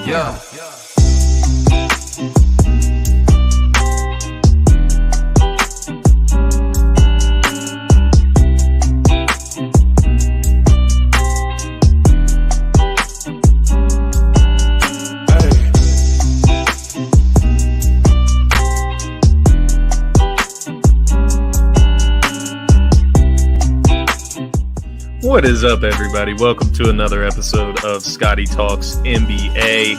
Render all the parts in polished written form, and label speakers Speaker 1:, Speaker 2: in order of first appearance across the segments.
Speaker 1: Yeah.
Speaker 2: What is up, everybody? Welcome to another episode of Scotty Talks NBA.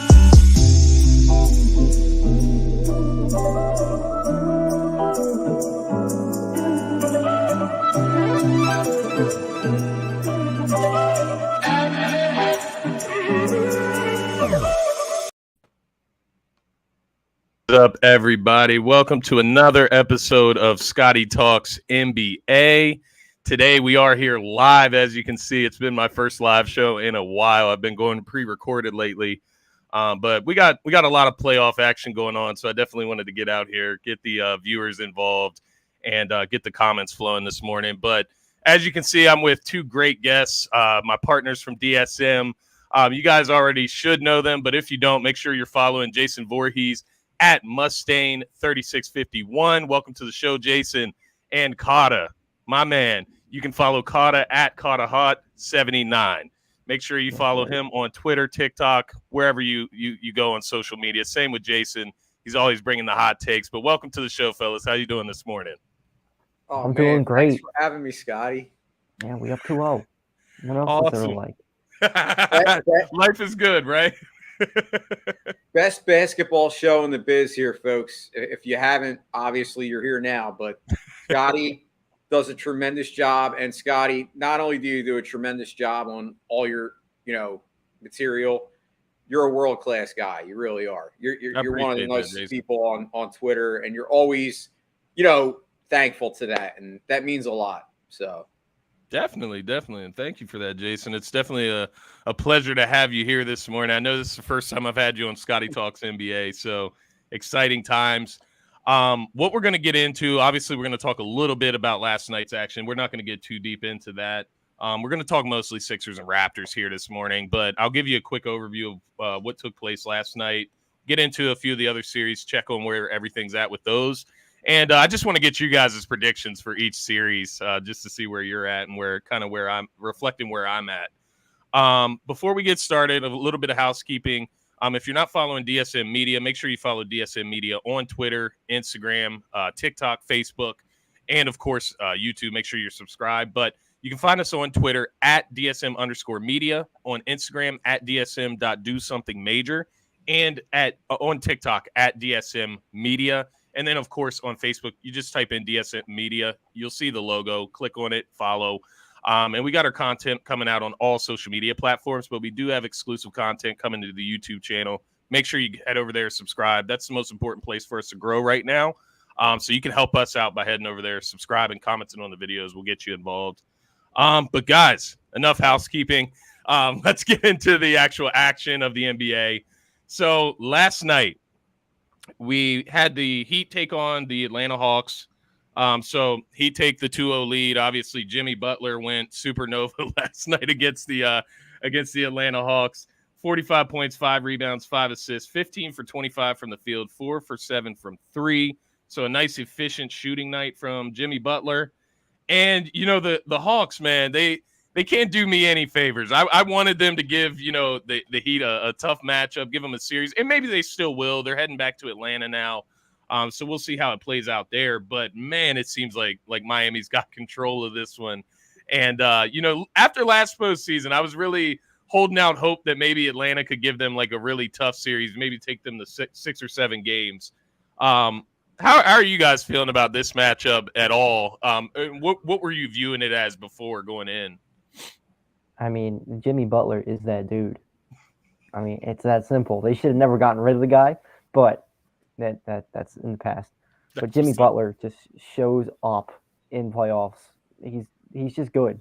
Speaker 2: What's up, everybody? Welcome to another episode of Scotty Talks NBA. Today we are here live. As you can see, it's been my first live show in a while. I've been going pre-recorded lately, but we got a lot of playoff action going on, so I definitely wanted to get out here, get the viewers involved, and get the comments flowing this morning. But as you can see, I'm with two great guests, my partners from DSM. You guys already should know them, but if you don't, make sure you're following Jason Vorhees at Mustang3651. Welcome to the show, Jason. And CAHTAHHAHT, my man. You can follow CAHTAHHAHT at CAHTAHHAHT79. Make sure you follow him on Twitter, TikTok, wherever you go on social media. Same with Jason. He's always bringing the hot takes. But welcome to the show, fellas. How you doing this morning?
Speaker 3: Oh,
Speaker 4: I'm doing great.
Speaker 3: Thanks for having me, Scotty.
Speaker 4: Yeah, we up 2-0. What else
Speaker 2: Awesome.
Speaker 4: is there like?
Speaker 2: Life is good, right?
Speaker 3: Best basketball show in the biz here, folks. If you haven't, obviously you're here now. But Scotty does a tremendous job. And Scotty, not only do you do a tremendous job on all your, material, you're a world-class guy. You really are. You're one of the nicest people on Twitter, and you're always, thankful to that, and that means a lot. So
Speaker 2: Definitely. And thank you for that, Jason. It's definitely a pleasure to have you here this morning. I know this is the first time I've had you on Scotty Talks NBA, so exciting times. What we're going to get into, obviously, we're going to talk a little bit about last night's action. We're not going to get too deep into that. We're going to talk mostly Sixers and Raptors here this morning, but I'll give you a quick overview of what took place last night, get into a few of the other series, check on where everything's at with those. And I just want to get you guys' predictions for each series just to see where you're at and where I'm reflecting where I'm at. Before we get started, a little bit of housekeeping. If you're not following DSM Media, make sure you follow DSM Media on Twitter, Instagram, TikTok, Facebook, and, of course, YouTube. Make sure you're subscribed. But you can find us on Twitter at DSM_media, on Instagram at DSM.DoSomethingMajor, and on TikTok at DSM Media. And then, of course, on Facebook, you just type in DSM Media. You'll see the logo. Click on it, follow. And we got our content coming out on all social media platforms, but we do have exclusive content coming to the YouTube channel. Make sure you head over there, subscribe. That's the most important place for us to grow right now. So you can help us out by heading over there, subscribing, commenting on the videos. We'll get you involved. But, guys, enough housekeeping. Let's get into the actual action of the NBA. So last night, we had the Heat take on the Atlanta Hawks. So Heat take the 2-0 lead. Obviously, Jimmy Butler went supernova last night against the Atlanta Hawks. 45 points, 5 rebounds, 5 assists, 15 for 25 from the field, 4 for 7 from 3. So a nice, efficient shooting night from Jimmy Butler. And, the Hawks, man, they can't do me any favors. I wanted them to give, the Heat a tough matchup, give them a series, and maybe they still will. They're heading back to Atlanta now, so we'll see how it plays out there. But, man, it seems like Miami's got control of this one. And, after last postseason, I was really holding out hope that maybe Atlanta could give them, a really tough series, maybe take them to 6 or 7 games. How are you guys feeling about this matchup at all? What were you viewing it as before going in?
Speaker 4: I mean, Jimmy Butler is that dude. I mean, it's that simple. They should have never gotten rid of the guy, but that's in the past. But Jimmy Butler just shows up in playoffs. He's just good.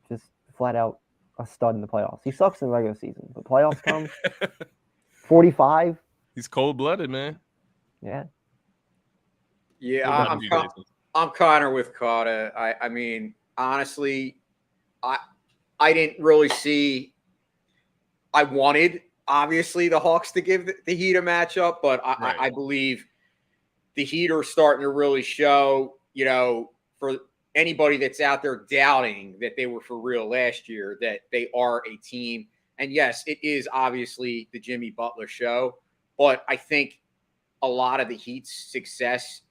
Speaker 4: Just flat out a stud in the playoffs. He sucks in the regular season, but playoffs come 45.
Speaker 2: He's cold-blooded, man.
Speaker 4: Yeah.
Speaker 3: Yeah, I'm kind of with CAHTAHHAHT. I mean, honestly, I didn't really see. I wanted obviously the Hawks to give the Heat a matchup, but I believe the Heat are starting to really show, for anybody that's out there doubting that they were for real last year, that they are a team. And yes, it is obviously the Jimmy Butler show, but I think a lot of the Heat's success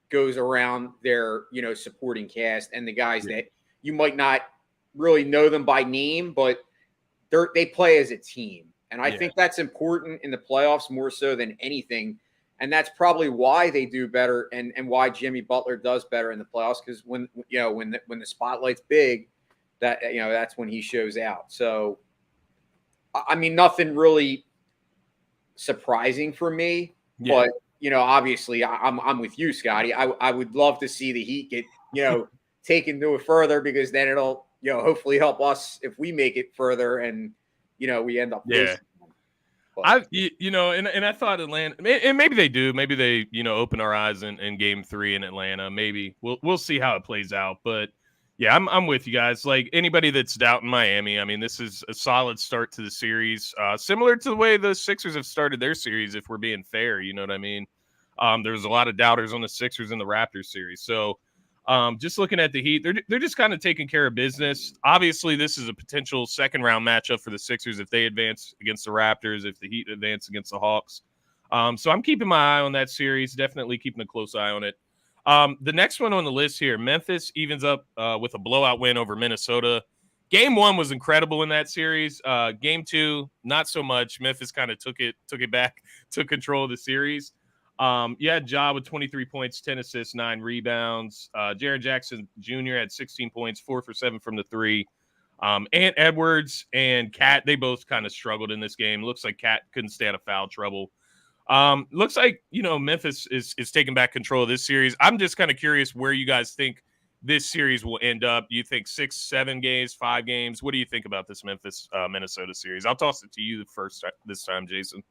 Speaker 3: goes around their, supporting cast and the guys that you might not really know them by name, but they play as a team. And I think that's important in the playoffs more so than anything. And that's probably why they do better and why Jimmy Butler does better in the playoffs. Because when the spotlight's big, that's when he shows out. So, I mean, nothing really surprising for me, but obviously I'm with you, Scotty. I would love to see the Heat get, taken to it further, because then it'll, hopefully help us if we make it further and, we end up facing them.
Speaker 2: But, and I thought Atlanta, and maybe they do. Maybe they, open our eyes in Game 3 in Atlanta. Maybe we'll see how it plays out. But yeah, I'm with you guys. Like, anybody that's doubting Miami, I mean, this is a solid start to the series, similar to the way the Sixers have started their series. If we're being fair, you know what I mean. There's a lot of doubters on the Sixers and the Raptors series. So just looking at the Heat, they're just kind of taking care of business. Obviously, this is a potential second round matchup for the Sixers if they advance against the Raptors, if the Heat advance against the Hawks. So I'm keeping my eye on that series, definitely keeping a close eye on it. The next one on the list here, Memphis evens up with a blowout win over Minnesota. Game 1 was incredible in that series. Game 2, not so much. Memphis kind of took it back, took control of the series. You had Ja with 23 points, 10 assists, 9 rebounds. Jaren Jackson Jr. had 16 points, 4 for 7 from the 3. Ant Edwards and Cat, they both kind of struggled in this game. Looks like Cat couldn't stay out of foul trouble. Looks like, Memphis is taking back control of this series. I'm just kind of curious where you guys think this series will end up. Do you think 6, 7 games, 5 games? What do you think about this Memphis Minnesota series? I'll toss it to you first this time, Jason.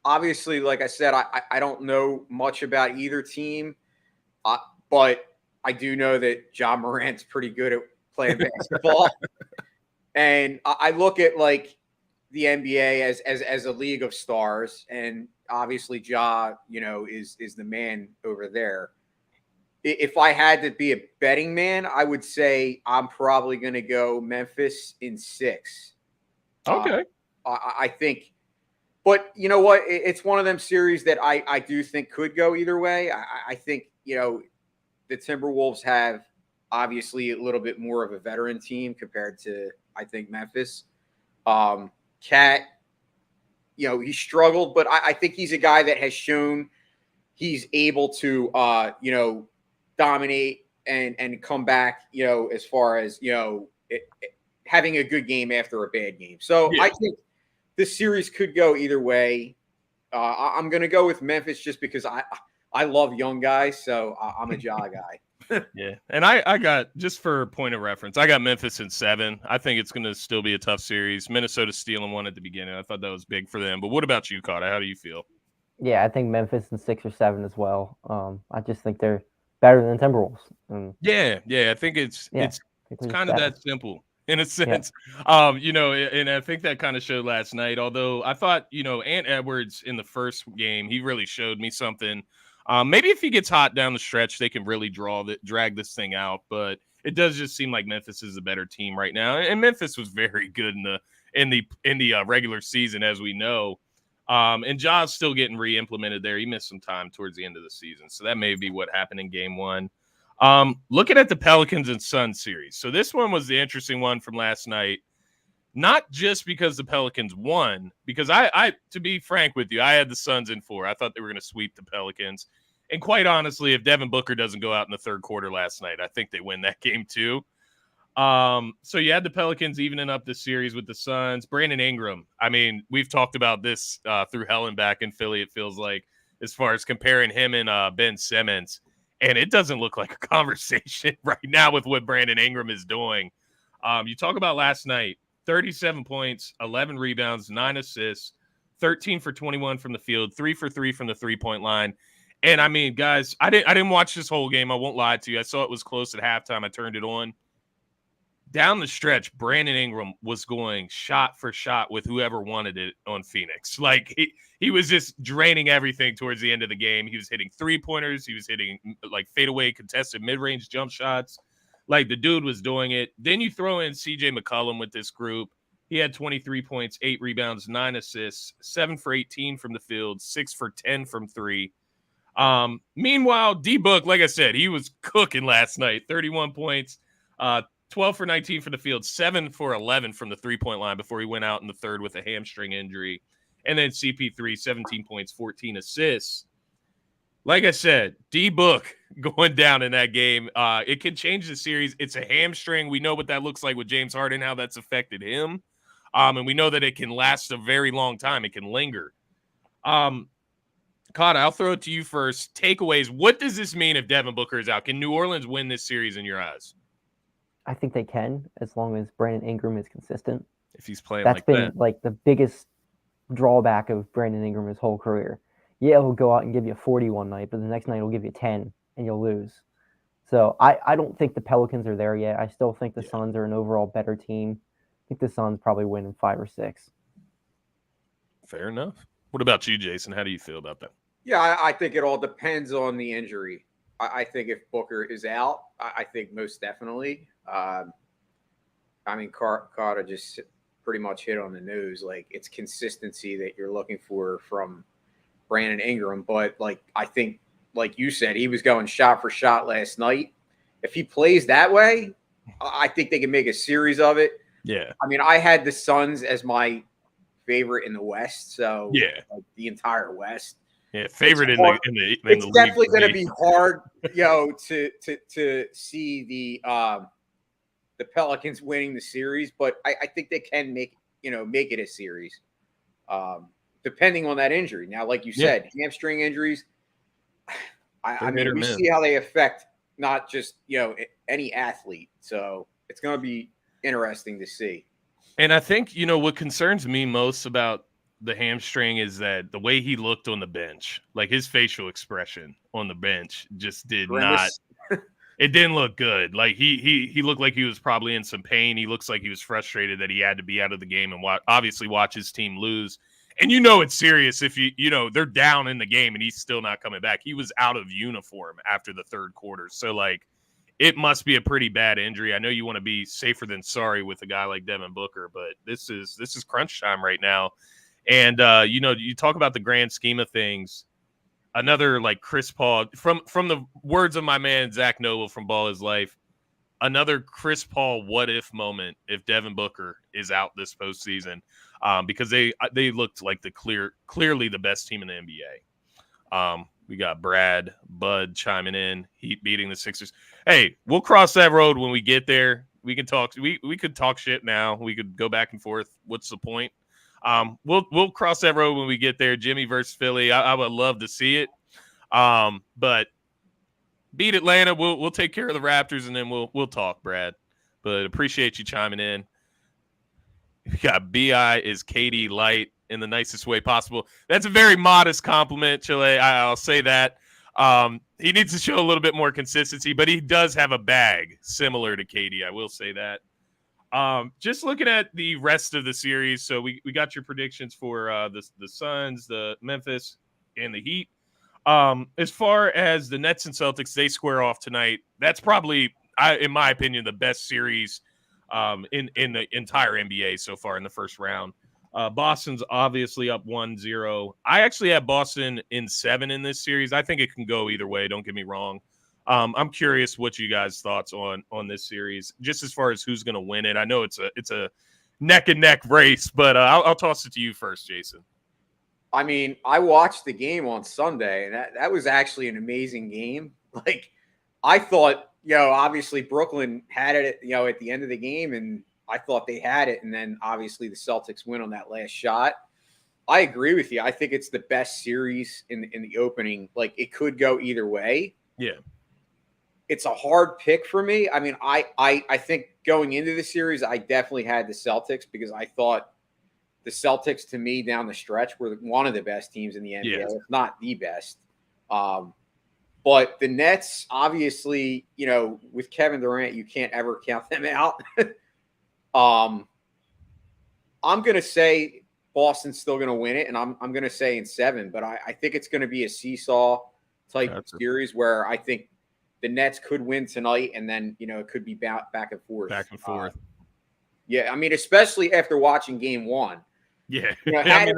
Speaker 3: Obviously, like I said, I don't know much about either team, but I do know that Ja Morant's pretty good at playing basketball. And I look at like the NBA as a league of stars, and obviously Ja, is the man over there. If I had to be a betting man, I would say I'm probably going to go Memphis in 6.
Speaker 2: Okay.
Speaker 3: I think, but you know what? It's one of them series that I do think could go either way. I think, the Timberwolves have obviously a little bit more of a veteran team compared to, I think, Memphis. Cat, he struggled, but I think he's a guy that has shown he's able to, dominate and come back, as far as, having a good game after a bad game. So I think this series could go either way. I'm going to go with Memphis just because I love young guys, so I'm a Ja guy.
Speaker 2: Yeah, and I got, just for point of reference, I got Memphis in 7. I think it's going to still be a tough series. Minnesota stealing 1 at the beginning. I thought that was big for them. But what about you, CAHTAHHAHT? How do you feel?
Speaker 4: Yeah, I think Memphis in 6 or 7 as well. I just think they're better than Timberwolves.
Speaker 2: Yeah, I think it's kind of that simple in a sense. And I think that kind of showed last night. Although I thought, Ant Edwards in the first game, he really showed me something. Maybe if he gets hot down the stretch, they can really drag this thing out. But it does just seem like Memphis is a better team right now. And Memphis was very good in the regular season, as we know. And Ja's still getting re-implemented there. He missed some time towards the end of the season. So that may be what happened in game 1. Looking at the Pelicans and Suns series. So this one was the interesting one from last night. Not just because the Pelicans won, because I to be frank with you, I had the Suns in 4. I thought they were going to sweep the Pelicans. And quite honestly, if Devin Booker doesn't go out in the third quarter last night, I think they win that game too. So you had the Pelicans evening up the series with the Suns. Brandon Ingram, I mean, we've talked about this through hell and back in Philly, it feels like, as far as comparing him and Ben Simmons. And it doesn't look like a conversation right now with what Brandon Ingram is doing. You talk about last night, 37 points, 11 rebounds, 9 assists, 13 for 21 from the field, 3 for 3 from the three-point line. And I mean, guys, I didn't watch this whole game. I won't lie to you. I saw it was close at halftime. I turned it on. down the stretch, Brandon Ingram was going shot for shot with whoever wanted it on Phoenix. Like he was just draining everything towards the end of the game. He was hitting 3-pointers. He was hitting like fadeaway contested mid-range jump shots. Like the dude was doing it. Then you throw in CJ McCollum with this group. He had 23 points, 8 rebounds, 9 assists, 7 for 18 from the field, 6 for 10 from 3. Meanwhile, D-Book, like I said, he was cooking last night. 31 points, 12 for 19 from the field, 7 for 11 from the 3-point line before he went out in the third with a hamstring injury. And then CP3, 17 points, 14 assists. Like I said, D-Book going down in that game. It can change the series. It's a hamstring. We know what that looks like with James Harden, how that's affected him. And we know that it can last a very long time. It can linger. Kata, I'll throw it to you first. Takeaways. What does this mean if Devin Booker is out? Can New Orleans win this series in your eyes?
Speaker 4: I think they can, as long as Brandon Ingram is consistent.
Speaker 2: If he's playing
Speaker 4: That's
Speaker 2: like
Speaker 4: been
Speaker 2: that.
Speaker 4: like the biggest drawback of Brandon Ingram his whole career. Yeah, he'll go out and give you 40 one night, but the next night he'll give you 10 and you'll lose. So I don't think the Pelicans are there yet. I still think the Suns are an overall better team. I think the Suns probably win in 5 or 6.
Speaker 2: Fair enough. What about you, Jason? How do you feel about that?
Speaker 3: Yeah, I think it all depends on the injury. I think if Booker is out, I think most definitely. I mean, Carter just pretty much hit on the nose. Like, it's consistency that you're looking for from Brandon Ingram. But, like, I think, like you said, he was going shot for shot last night. If he plays that way, I think they can make a series of it.
Speaker 2: Yeah.
Speaker 3: I mean, I had the Suns as my favorite in the West, so
Speaker 2: yeah,
Speaker 3: like the entire West.
Speaker 2: Yeah, favorite in the
Speaker 3: it's
Speaker 2: league.
Speaker 3: Definitely going to be hard, to see the Pelicans winning the series, but I think they can make it a series, depending on that injury. Now, like you said, hamstring injuries. I mean, we see how they affect not just any athlete, so it's going to be interesting to see.
Speaker 2: And I think what concerns me most about the hamstring is that the way he looked on the bench, like his facial expression on the bench just did not, it didn't look good. Like he looked like he was probably in some pain. He looks like he was frustrated that he had to be out of the game and obviously watch his team lose. And it's serious if they're down in the game and he's still not coming back. He was out of uniform after the third quarter. So like, it must be a pretty bad injury. I know you want to be safer than sorry with a guy like Devin Booker, but this is crunch time right now. And you talk about the grand scheme of things. Another like Chris Paul from the words of my man Zach Noble from Ball Is Life. Another Chris Paul what if moment if Devin Booker is out this postseason, because they looked like clearly the best team in the NBA. We got Brad, Bud chiming in, Heat beating the Sixers. Hey, we'll cross that road when we get there. We can talk. We could talk shit now. We could go back and forth. What's the point? We'll cross that road when we get there. Jimmy versus Philly. I would love to see it. But beat Atlanta. We'll take care of the Raptors and then we'll talk, Brad. But appreciate you chiming in. We got BI is KD light in the nicest way possible. That's a very modest compliment, Chile. I'll say that. He needs to show a little bit more consistency, but he does have a bag similar to KD. I will say that. Just looking at the rest of the series. So we got your predictions for the Suns, the Memphis, and the Heat. As far as the Nets and Celtics, they square off tonight. That's probably, in my opinion, the best series in the entire NBA so far in the first round. Boston's obviously up 1-0. I actually have Boston in 7 in this series. I think it can go either way. Don't get me wrong. I'm curious what you guys' thoughts on this series, just as far as who's going to win it. I know it's a neck and neck race, but I'll toss it to you first, Jason.
Speaker 3: I mean, I watched the game on Sunday, and that was actually an amazing game. Like, I thought, obviously Brooklyn had it, at the end of the game, and I thought they had it, and then obviously the Celtics win on that last shot. I agree with you. I think it's the best series in the opening. Like, it could go either way.
Speaker 2: Yeah.
Speaker 3: It's a hard pick for me. I mean, I think going into the series, I definitely had the Celtics because I thought the Celtics, to me, down the stretch, were one of the best teams in the NBA, if not the best. But But the Nets, obviously, with Kevin Durant, you can't ever count them out. I'm going to say Boston's still going to win it, and I'm going to say in 7. But I think it's going to be a seesaw type series where I think the Nets could win tonight, and then it could be back and forth.
Speaker 2: Back and forth.
Speaker 3: Yeah, I mean, especially after watching Game 1.
Speaker 2: Yeah,
Speaker 3: had it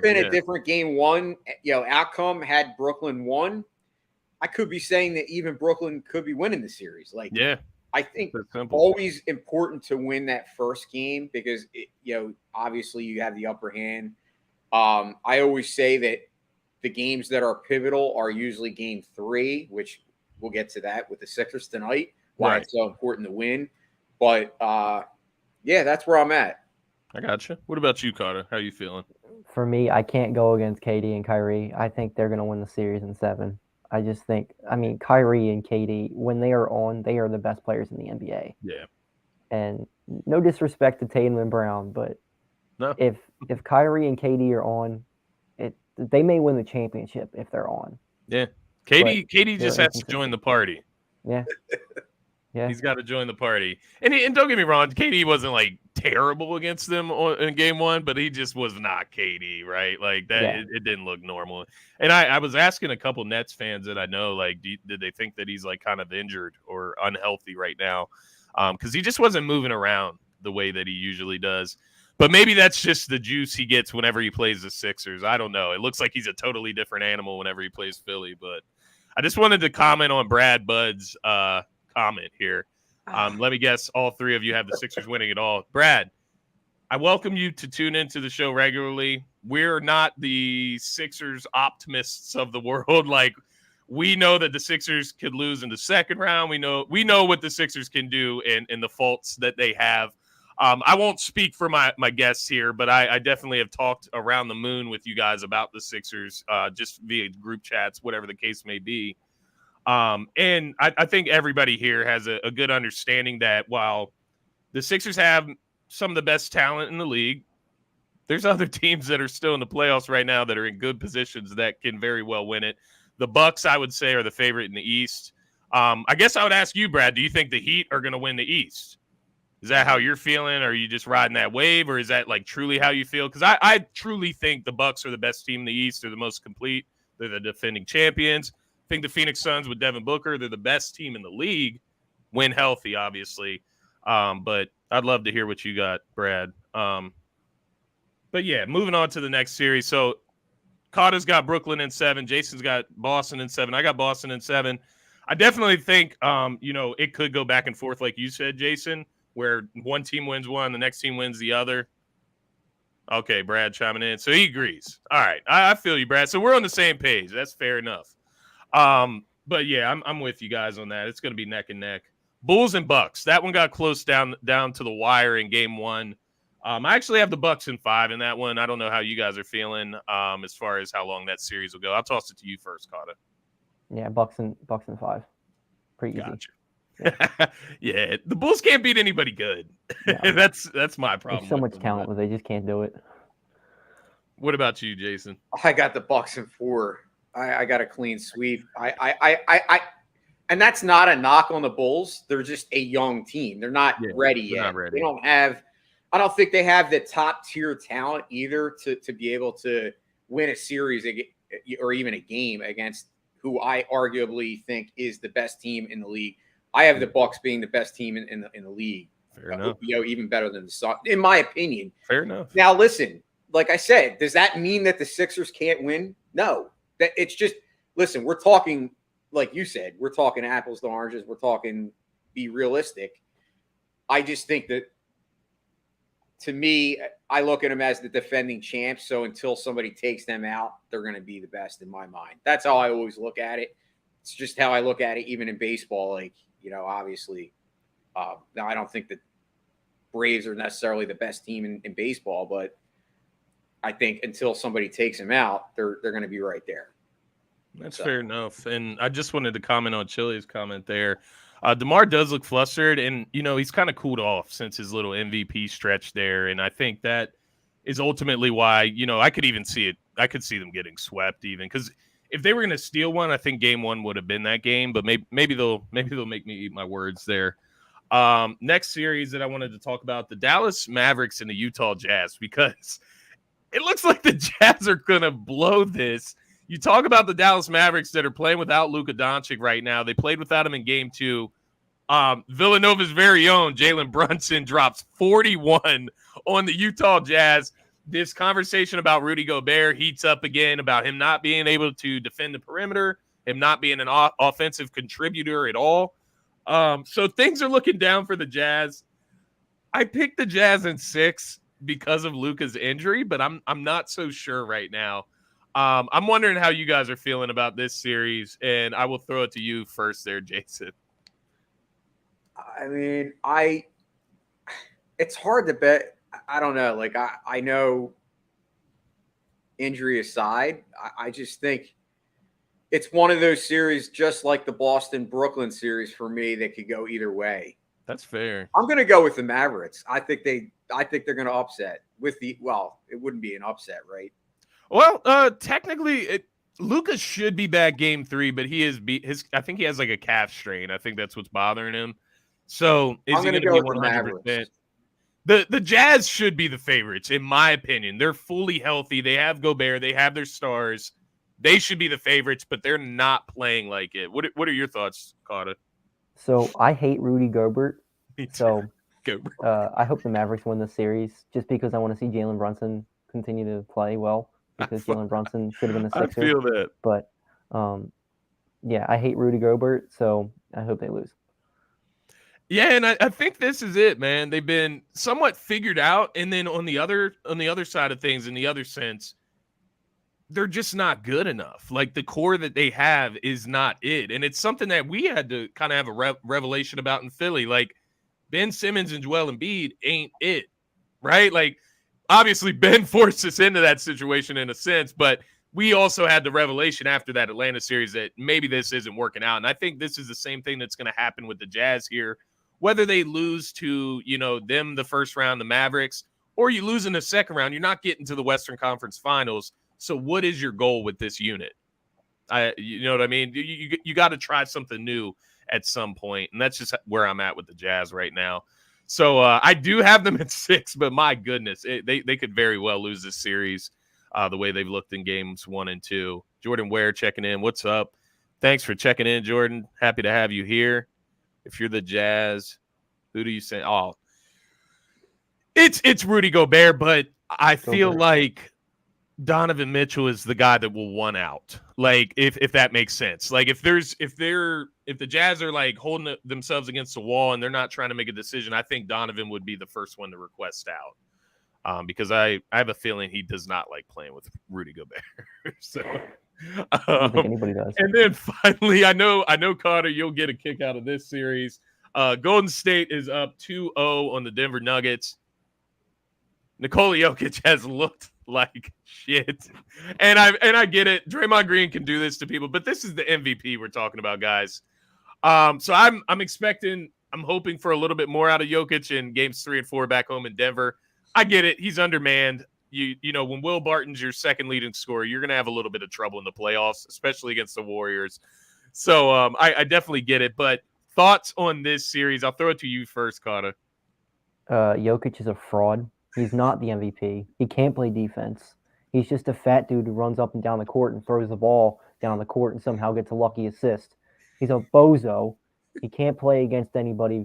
Speaker 3: been a different Game 1, outcome, had Brooklyn won, I could be saying that even Brooklyn could be winning the series. I think always important to win that first game because obviously you have the upper hand. I always say that the games that are pivotal are usually Game 3, which we'll get to that with the Sixers tonight. Why it's so important to win, but that's where I'm at.
Speaker 2: I got you. What about you, Carter? How are you feeling?
Speaker 4: For me, I can't go against KD and Kyrie. I think they're going to win the series in 7. I just think, Kyrie and KD, when they are on, they are the best players in the NBA.
Speaker 2: Yeah.
Speaker 4: And no disrespect to Tatum and Brown, but if Kyrie and KD are on, they may win the championship if they're on.
Speaker 2: Yeah. KD just has to join the party.
Speaker 4: Yeah. Yeah.
Speaker 2: He's got to join the party. And don't get me wrong, KD wasn't terrible against them in Game 1, but he just was not KD, right? It didn't look normal. And I was asking a couple Nets fans that I know, did they think that he's kind of injured or unhealthy right now? Because he just wasn't moving around the way that he usually does. But maybe that's just the juice he gets whenever he plays the Sixers. I don't know. It looks like he's a totally different animal whenever he plays Philly. But I just wanted to comment on Brad Budd's comment here. Let me guess, all 3 of you have the Sixers winning it all. Brad, I welcome you to tune into the show regularly. We're not the Sixers optimists of the world. We know that the Sixers could lose in the second round. We know what the Sixers can do and the faults that they have. I won't speak for my guests here, but I definitely have talked around the moon with you guys about the Sixers, just via group chats, whatever the case may be. And I think everybody here has a good understanding that while the Sixers have some of the best talent in the league, there's other teams that are still in the playoffs right now that are in good positions that can very well win it. The Bucks, I would say, are the favorite in the East. I guess I would ask you, Brad, do you think the Heat are going to win the East? Is that how you're feeling? Or are you just riding that wave? Or is that truly how you feel? Because I truly think the Bucks are the best team in the East. They're the most complete. They're the defending champions. I think the Phoenix Suns with Devin Booker, they're the best team in the league when healthy, obviously. But I'd love to hear what you got, Brad. But yeah, moving on to the next series. So Carter's got Brooklyn in 7. Jason's got Boston in 7. I got Boston in 7. I definitely think, it could go back and forth, like you said, Jason, where one team wins one, the next team wins the other. Okay, Brad chiming in. So he agrees. All right. I feel you, Brad. So we're on the same page. That's fair enough. But yeah, I'm with you guys on that. It's going to be neck and neck. Bulls and Bucks. That one got close down to the wire in Game 1. I actually have the Bucks in 5 in that one. I don't know how you guys are feeling as far as how long that series will go. I'll toss it to you first, Carter.
Speaker 4: Yeah, Bucks in 5. Pretty easy.
Speaker 2: Gotcha. Yeah, the Bulls can't beat anybody good. No. That's my problem.
Speaker 4: There's so much talent, but they just can't do it.
Speaker 2: What about you, Jason?
Speaker 3: I got the Bucks in 4. I got a clean sweep. And that's not a knock on the Bulls. They're just a young team. They're not ready yet.
Speaker 2: Not ready.
Speaker 3: They don't have. I don't think they have the top tier talent either to be able to win a series or even a game against who I arguably think is the best team in the league. I have the Bucks being the best team in the league.
Speaker 2: Fair enough.
Speaker 3: Even better than the Suns, in my opinion.
Speaker 2: Fair enough.
Speaker 3: Now, listen, like I said, does that mean that the Sixers can't win? No. That it's just, listen, we're talking, like you said, we're talking apples to oranges. We're talking be realistic. I just think that, to me, I look at them as the defending champs. So until somebody takes them out, they're going to be the best in my mind. That's how I always look at it. It's just how I look at it, even in baseball. Obviously, now I don't think the Braves are necessarily the best team in baseball, but I think until somebody takes them out, they're going to be right there.
Speaker 2: That's fair enough. And I just wanted to comment on Chili's comment there. DeMar does look flustered, and, he's kind of cooled off since his little MVP stretch there. And I think that is ultimately why, I could even see it. I could see them getting swept even because if they were going to steal one, I think game one would have been that game. But maybe they'll make me eat my words there. Next series that I wanted to talk about, the Dallas Mavericks and the Utah Jazz, because it looks like the Jazz are going to blow this. You talk about the Dallas Mavericks that are playing without Luka Doncic right now. They played without him in game 2. Villanova's very own Jalen Brunson drops 41 on the Utah Jazz. This conversation about Rudy Gobert heats up again, about him not being able to defend the perimeter, him not being an offensive contributor at all. So things are looking down for the Jazz. I picked the Jazz in 6 because of Luka's injury, but I'm not so sure right now. I'm wondering how you guys are feeling about this series, and I will throw it to you first there, Jason.
Speaker 3: I mean, it's hard to bet. I don't know. Like, I know, injury aside, I just think it's one of those series, just like the Boston-Brooklyn series for me, that could go either way.
Speaker 2: That's fair.
Speaker 3: I'm going to go with the Mavericks. I think they're going to upset it wouldn't be an upset, right?
Speaker 2: Well, technically, Luka should be back game 3, but I think he has like a calf strain. I think that's what's bothering him. So is he going to be 100%? The Jazz should be the favorites, in my opinion. They're fully healthy. They have Gobert. They have their stars. They should be the favorites, but they're not playing like it. What are your thoughts, CAHTAHHAHT?
Speaker 4: So I hate Rudy Gobert. So
Speaker 2: Gobert.
Speaker 4: I hope the Mavericks win the series, just because I want to see Jalen Brunson continue to play well, because Jalen Brunson should have been a Sixer.
Speaker 2: I feel that.
Speaker 4: But yeah, I hate Rudy Gobert, so I hope they lose.
Speaker 2: Yeah, and I think this is it, man. They've been somewhat figured out, and then on the other side of things, in the other sense, they're just not good enough. Like, the core that they have is not it, and it's something that we had to kind of have a revelation about in Philly. Like, Ben Simmons and Joel Embiid ain't it, right? Like, obviously Ben forced us into that situation in a sense, but we also had the revelation after that Atlanta series that maybe this isn't working out, and I think this is the same thing that's going to happen with the Jazz here. Whether they lose to, them the first round, the Mavericks, or you lose in the second round, you're not getting to the Western Conference Finals. So what is your goal with this unit? You know what I mean? You got to try something new at some point, and that's just where I'm at with the Jazz right now. So I do have them at 6, but my goodness, they could very well lose this series the way they've looked in games 1 and 2. Jordan Ware checking in. What's up? Thanks for checking in, Jordan. Happy to have you here. If you're the Jazz, who do you say? Oh, it's Rudy Gobert, but I feel like Donovan Mitchell is the guy that will one out. Like, if that makes sense. Like, if the Jazz are like holding themselves against the wall and they're not trying to make a decision, I think Donovan would be the first one to request out. Because I have a feeling he does not like playing with Rudy Gobert. So
Speaker 4: I don't think anybody does.
Speaker 2: And then finally, I know, Carter, you'll get a kick out of this series. Golden State is up 2-0 on the Denver Nuggets. Nikola Jokic has looked like shit, and I get it. Draymond Green can do this to people, but this is the MVP we're talking about, guys. So I'm hoping for a little bit more out of Jokic in games 3 and 4 back home in Denver. I get it. He's undermanned. You know, when Will Barton's your second leading scorer, you're going to have a little bit of trouble in the playoffs, especially against the Warriors. So I definitely get it. But thoughts on this series? I'll throw it to you first, Carter.
Speaker 4: Jokic is a fraud. He's not the MVP. He can't play defense. He's just a fat dude who runs up and down the court and throws the ball down the court and somehow gets a lucky assist. He's a bozo. He can't play against anybody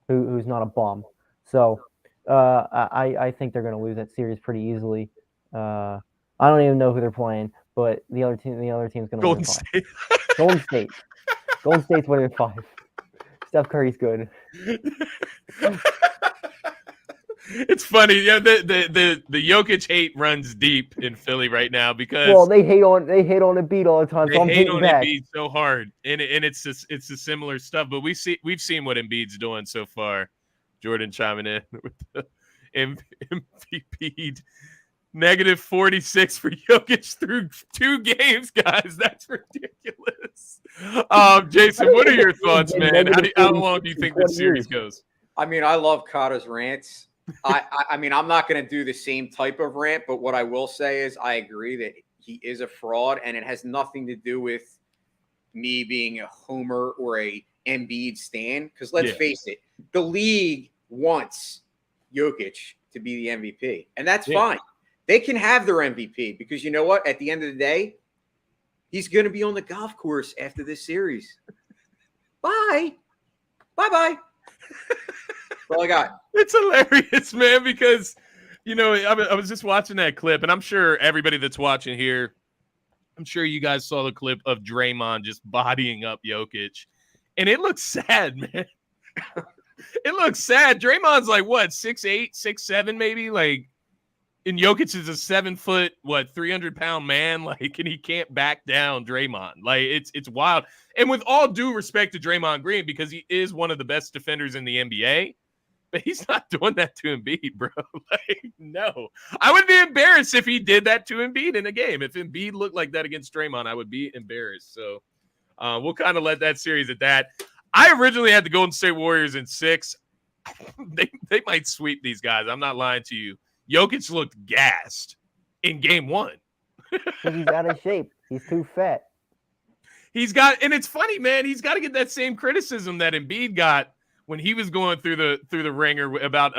Speaker 4: who's not a bum. So I think they're going to lose that series pretty easily. I don't even know who they're playing, but the other team's going to win 5. Golden State. Golden State's winning 5. Steph Curry's good.
Speaker 2: It's funny, yeah. The Jokic hate runs deep in Philly right now because
Speaker 4: they hate on Embiid all the time. So
Speaker 2: they hate on Embiid so hard, and it's the similar stuff. But we've seen what Embiid's doing so far. Jordan chiming in with the MVP. -46 for Jokic through 2 games, guys. That's ridiculous. Jason, what are your thoughts, man? How long do you think this series goes?
Speaker 3: I mean, I love Kata's rants. I mean, I'm not going to do the same type of rant, but what I will say is I agree that he is a fraud, and it has nothing to do with me being a homer or a Embiid stan. Because let's face it, the league wants Jokic to be the MVP, and that's fine. They can have their MVP because you know what? At the end of the day, he's going to be on the golf course after this series. Bye. Bye-bye. That's all I got.
Speaker 2: It's hilarious, man, because, you know, I was just watching that clip, and I'm sure everybody that's watching here, I'm sure you guys saw the clip of Draymond just bodying up Jokic, and it looks sad, man. It looks sad. Draymond's like, what, 6'8", 6'7", maybe? Like, and Jokic is a 7-foot, 300-pound man, like, and he can't back down Draymond. Like, it's wild. And with all due respect to Draymond Green, because he is one of the best defenders in the NBA, but he's not doing that to Embiid, bro. Like, no. I would be embarrassed if he did that to Embiid in a game. If Embiid looked like that against Draymond, I would be embarrassed. So we'll kind of let that series at that. I originally had the Golden State Warriors in 6. They might sweep these guys. I'm not lying to you. Jokic looked gassed in game 1.
Speaker 4: He's out of shape. He's too fat.
Speaker 2: And it's funny, man. He's got to get that same criticism that Embiid got when he was going through the ringer about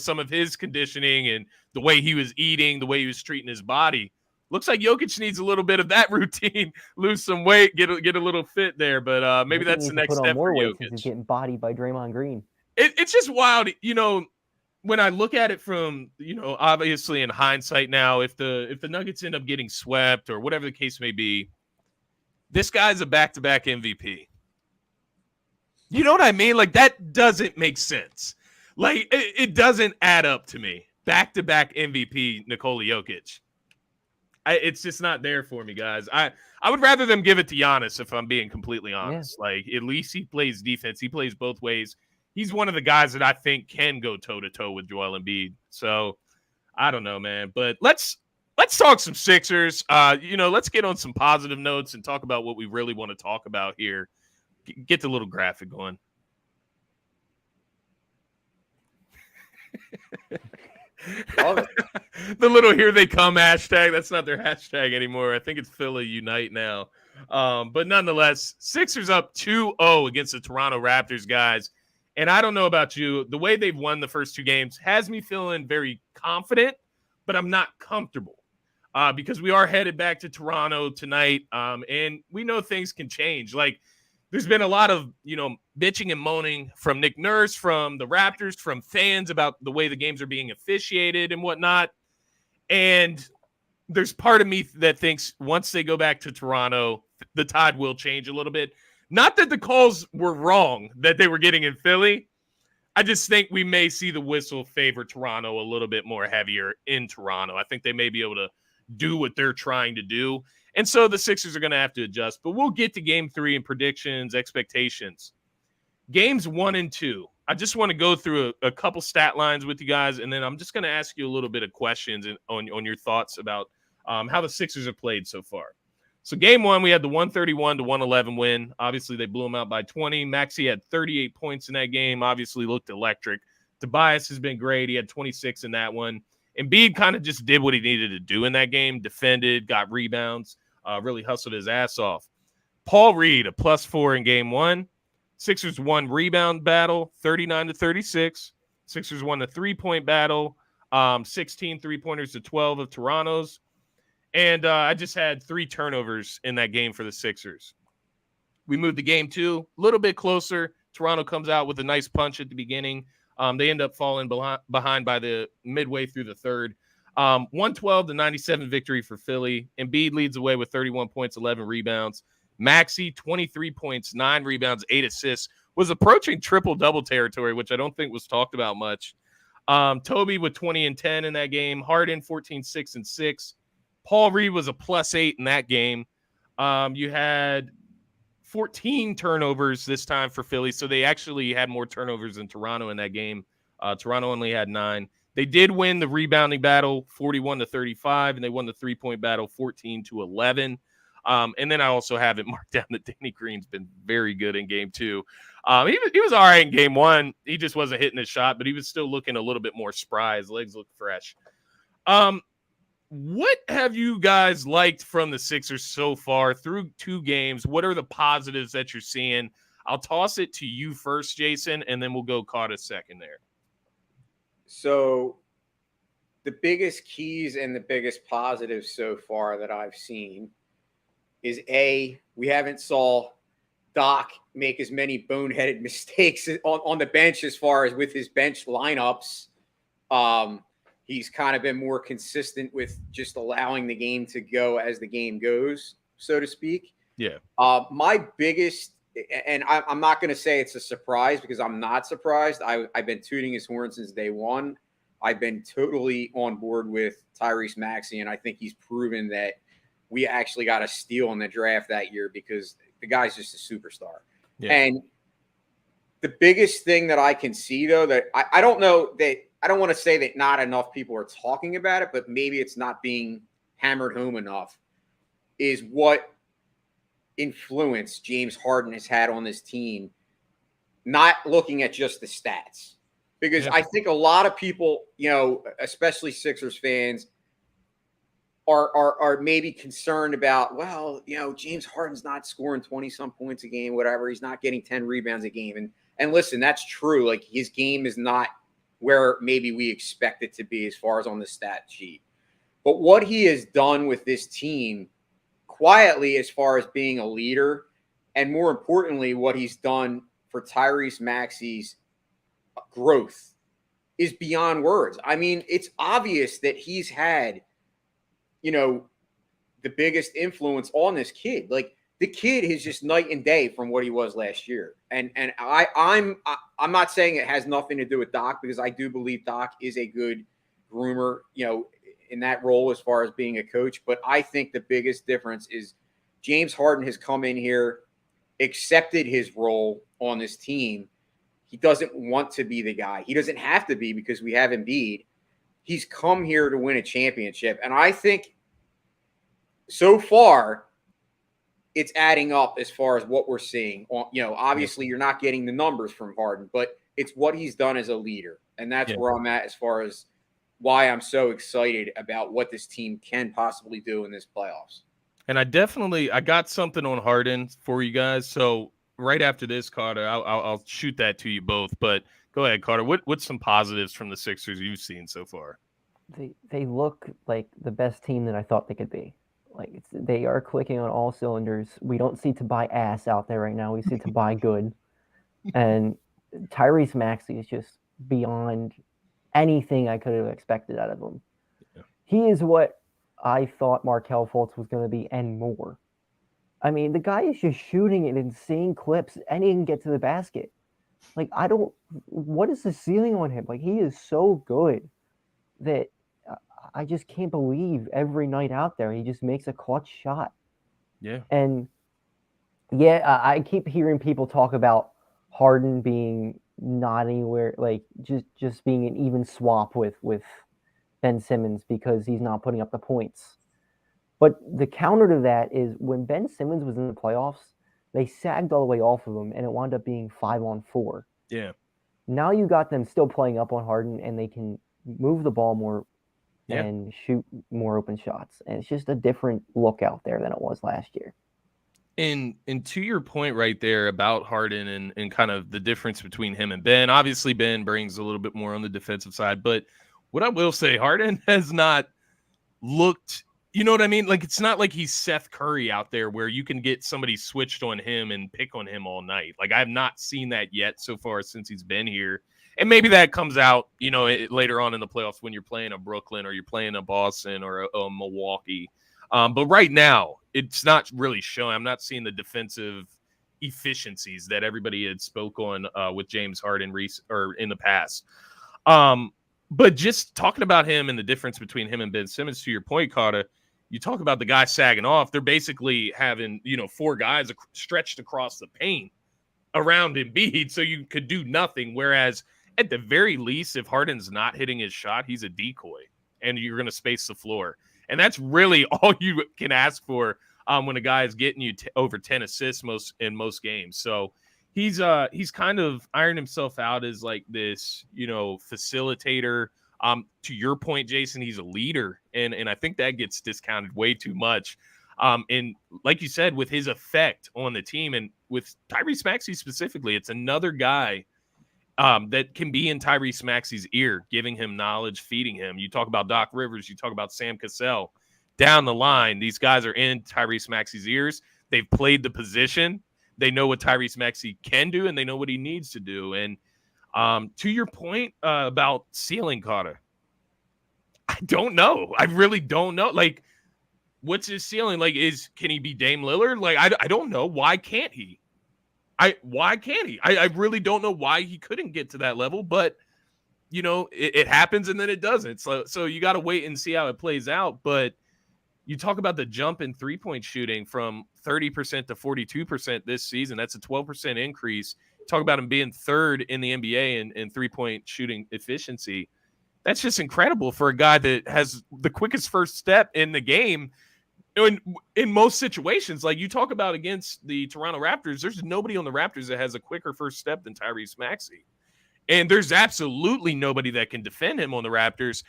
Speaker 2: some of his conditioning and the way he was eating, the way he was treating his body. Looks like Jokic needs a little bit of that routine, lose some weight, get a little fit there. But maybe that's the next step for Jokic.
Speaker 4: He's getting bodied by Draymond Green.
Speaker 2: It's just wild, when I look at it from, obviously in hindsight now, if the Nuggets end up getting swept or whatever the case may be, this guy's a back-to-back MVP. You know what I mean? Like, that doesn't make sense. Like, it doesn't add up to me. Back-to-back MVP, Nikola Jokic. It's just not there for me, guys. I would rather them give it to Giannis, if I'm being completely honest. Yeah. Like, at least he plays defense. He plays both ways. He's one of the guys that I think can go toe-to-toe with Joel Embiid. So, I don't know, man. But let's talk some Sixers. Let's get on some positive notes and talk about what we really want to talk about here. Get the little graphic going. The little "here they come" hashtag. That's not their hashtag anymore. I think it's Philly Unite now. But nonetheless, Sixers up 2-0 against the Toronto Raptors, guys. And I don't know about you, the way they've won the first 2 games has me feeling very confident, but I'm not comfortable because we are headed back to Toronto tonight, and we know things can change. Like, there's been a lot of, bitching and moaning from Nick Nurse, from the Raptors, from fans about the way the games are being officiated and whatnot. And there's part of me that thinks once they go back to Toronto, the tide will change a little bit. Not that the calls were wrong that they were getting in Philly. I just think we may see the whistle favor Toronto a little bit more heavier in Toronto. I think they may be able to do what they're trying to do. And so the Sixers are going to have to adjust. But we'll get to game 3 and predictions, expectations. Games 1 and 2. I just want to go through a couple stat lines with you guys, and then I'm just going to ask you a little bit of questions on your thoughts about how the Sixers have played so far. So game 1, we had the 131-111 win. Obviously, they blew them out by 20. Maxey had 38 points in that game. Obviously, looked electric. Tobias has been great. He had 26 in that one. Embiid kind of just did what he needed to do in that game. Defended, got rebounds, really hustled his ass off. Paul Reed, a +4 in game 1. Sixers won rebound battle, 39-36. Sixers won the 3-point battle, 16 3-pointers to 12 of Toronto's. And I just had 3 turnovers in that game for the Sixers. We moved to game 2, a little bit closer. Toronto comes out with a nice punch at the beginning. They end up falling behind by the midway through the third. 112-97 victory for Philly. Embiid leads the way with 31 points, 11 rebounds. Maxey, 23 points, 9 rebounds, 8 assists. Was approaching triple-double territory, which I don't think was talked about much. Toby with 20 and 10 in that game. Harden, 14, 6 and 6. Paul Reed was a +8 in that game. You had 14 turnovers this time for Philly, so they actually had more turnovers than Toronto in that game. Toronto only had 9. They did win the rebounding battle 41-35, and they won the 3-point battle 14-11. And then I also have it marked down that Danny Green's been very good in game 2. He was all right in game 1. He just wasn't hitting his shot, but he was still looking a little bit more spry. His legs look fresh. what have you guys liked from the Sixers so far through 2 games? What are the positives that you're seeing? I'll toss it to you first, Jason, and then we'll go CAHTAHHAT second there.
Speaker 3: So the biggest keys and the biggest positives so far that I've seen is we haven't saw Doc make as many boneheaded mistakes on the bench as far as with his bench lineups. He's kind of been more consistent with just allowing the game to go as the game goes, so to speak.
Speaker 2: Yeah.
Speaker 3: My biggest, and I'm not going to say it's a surprise because I'm not surprised. I've been tooting his horn since day one. I've been totally on board with Tyrese Maxey, and I think he's proven that we actually got a steal in the draft that year because the guy's just a superstar. Yeah. And the biggest thing that I can see, though, that I don't know that I don't want to say that not enough people are talking about it, but maybe it's not being hammered home enough, is what influence James Harden has had on this team, not looking at just the stats. Because I think a lot of people, especially Sixers fans, are maybe concerned about, well, James Harden's not scoring 20-some points a game, whatever. He's not getting 10 rebounds a game. And listen, that's true. Like, his game is not where maybe we expect it to be as far as on the stat sheet. But what he has done with this team quietly as far as being a leader, and more importantly, what he's done for Tyrese Maxey's growth is beyond words. I mean, it's obvious that he's had, the biggest influence on this kid. Like, the kid is just night and day from what he was last year. And I'm not saying it has nothing to do with Doc, because I do believe Doc is a good groomer, in that role as far as being a coach. But I think the biggest difference is James Harden has come in here, accepted his role on this team. He doesn't want to be the guy. He doesn't have to be, because we have Embiid. He's come here to win a championship. And I think so far it's adding up as far as what we're seeing. Obviously you're not getting the numbers from Harden, but it's what he's done as a leader. And that's where I'm at as far as why I'm so excited about what this team can possibly do in this playoffs.
Speaker 2: And I got something on Harden for you guys. So right after this, Carter, I'll shoot that to you both. But go ahead, Carter. What's some positives from the Sixers you've seen so far?
Speaker 4: They look like the best team that I thought they could be. Like, they are clicking on all cylinders. We don't see to buy ass out there right now. We see to buy good. And Tyrese Maxey is just beyond anything I could have expected out of him. Yeah. He is what I thought Markelle Fultz was going to be and more. I mean, the guy is just shooting in insane clips and he can get to the basket. Like, what is the ceiling on him? Like, he is so good that I just can't believe every night out there he just makes a clutch shot.
Speaker 2: Yeah.
Speaker 4: And I keep hearing people talk about Harden being not anywhere, like just being an even swap with Ben Simmons because he's not putting up the points. But the counter to that is when Ben Simmons was in the playoffs, they sagged all the way off of him and it wound up being 5-on-4.
Speaker 2: Yeah.
Speaker 4: Now you got them still playing up on Harden and they can move the ball more and shoot more open shots. And it's just a different look out there than it was last year.
Speaker 2: And to your point right there about Harden and kind of the difference between him and Ben, obviously Ben brings a little bit more on the defensive side. But what I will say, Harden has not looked, you know what I mean? Like, it's not like he's Seth Curry out there where you can get somebody switched on him and pick on him all night. Like, I have not seen that yet so far since he's been here. And maybe that comes out, later on in the playoffs when you're playing a Brooklyn or you're playing a Boston or a Milwaukee. But right now, it's not really showing. I'm not seeing the defensive efficiencies that everybody had spoke on with James Harden in the past. But just talking about him and the difference between him and Ben Simmons, to your point, Carter, you talk about the guy sagging off. They're basically having, 4 guys stretched across the paint around Embiid, so you could do nothing. Whereas at the very least, if Harden's not hitting his shot, he's a decoy, and you're going to space the floor. And that's really all you can ask for when a guy is getting you over 10 assists in most games. So he's kind of ironed himself out as like this, facilitator, To your point, Jason, he's a leader, and I think that gets discounted way too much. And like you said, with his effect on the team, and with Tyrese Maxey specifically, it's another guy that can be in Tyrese Maxey's ear, giving him knowledge, feeding him. You talk about Doc Rivers, you talk about Sam Cassell. Down the line, these guys are in Tyrese Maxey's ears. They've played the position. They know what Tyrese Maxey can do, and they know what he needs to do. And to your point about ceiling, Carter, I don't know. I really don't know. Like, what's his ceiling? Like, can he be Dame Lillard? Like, I don't know. Why can't he? Why can't he? I really don't know why he couldn't get to that level, but you know, it happens and then it doesn't. So you got to wait and see how it plays out. But you talk about the jump in 3-point shooting from 30% to 42% this season. That's a 12% increase. Talk about him being third in the NBA in 3-point shooting efficiency. That's just incredible for a guy that has the quickest first step in the game. In most situations, like you talk about against the Toronto Raptors, there's nobody on the Raptors that has a quicker first step than Tyrese Maxey. And there's absolutely nobody that can defend him on the Raptors.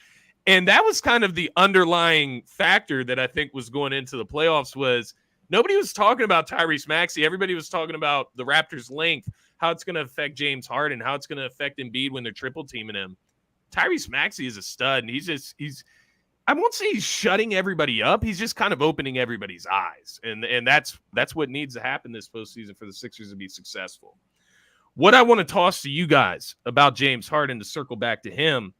Speaker 2: And that was kind of the underlying factor that I think was going into the playoffs was nobody was talking about Tyrese Maxey. Everybody was talking about the Raptors' length, how it's going to affect James Harden, how it's going to affect Embiid when they're triple teaming him. Tyrese Maxey is a stud, and he's I won't say he's shutting everybody up. He's just kind of opening everybody's eyes. And that's what needs to happen this postseason for the Sixers to be successful. What I want to toss to you guys about James Harden, to circle back to him,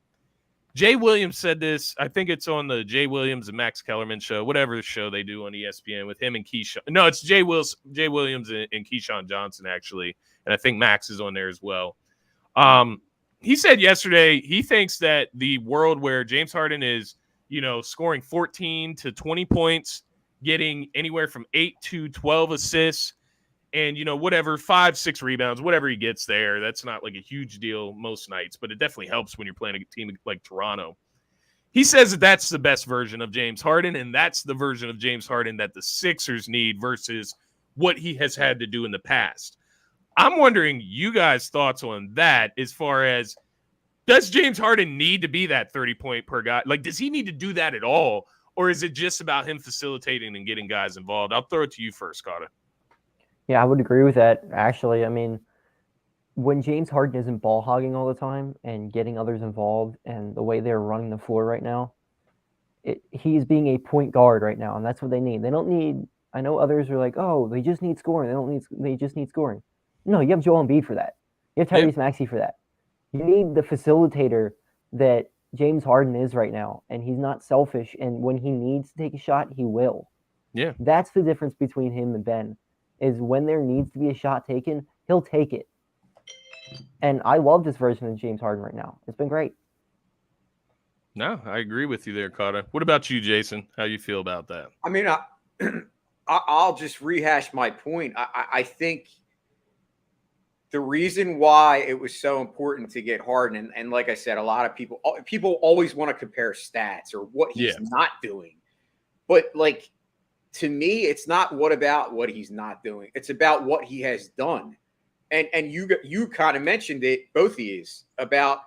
Speaker 2: Jay Williams said this. I think it's on the Jay Williams and Max Kellerman show, whatever show they do on ESPN with him and Keyshawn. No, it's Jay Williams and Keyshawn Johnson, actually. And I think Max is on there as well. He said yesterday he thinks that the world where James Harden is, you know, scoring 14 to 20 points, getting anywhere from 8 to 12 assists, and, you know, whatever, 5-6 rebounds, whatever he gets there. That's not like a huge deal most nights, but it definitely helps when you're playing a team like Toronto. He says that that's the best version of James Harden, and that's the version of James Harden that the Sixers need versus what he has had to do in the past. I'm wondering you guys' thoughts on that as far as, does James Harden need to be that 30-point per guy? Like, does he need to do that at all? Or is it just about him facilitating and getting guys involved? I'll throw it to you first, Carter.
Speaker 4: Yeah, I would agree with that, actually. I mean, when James Harden isn't ball hogging all the time and getting others involved and the way they're running the floor right now, he's being a point guard right now, and that's what they need. They don't need – I know others are like, oh, they just need scoring. They just need scoring. No, you have Joel Embiid for that. You have Tyrese Maxey for that. You need the facilitator that James Harden is right now, and he's not selfish, and when he needs to take a shot, he will.
Speaker 2: Yeah.
Speaker 4: That's the difference between him and Ben, is when there needs to be a shot taken, he'll take it. And I love this version of James Harden right now. It's been great.
Speaker 2: No, I agree with you there, Carter. What about you, Jason? How you feel about that?
Speaker 3: I mean, I'll just rehash my point. I think the reason why it was so important to get Harden, and like I said, a lot of people always want to compare stats or what he's not doing. But like, to me, it's not what he's not doing. It's about what he has done. And you kind of mentioned it, both of you, about,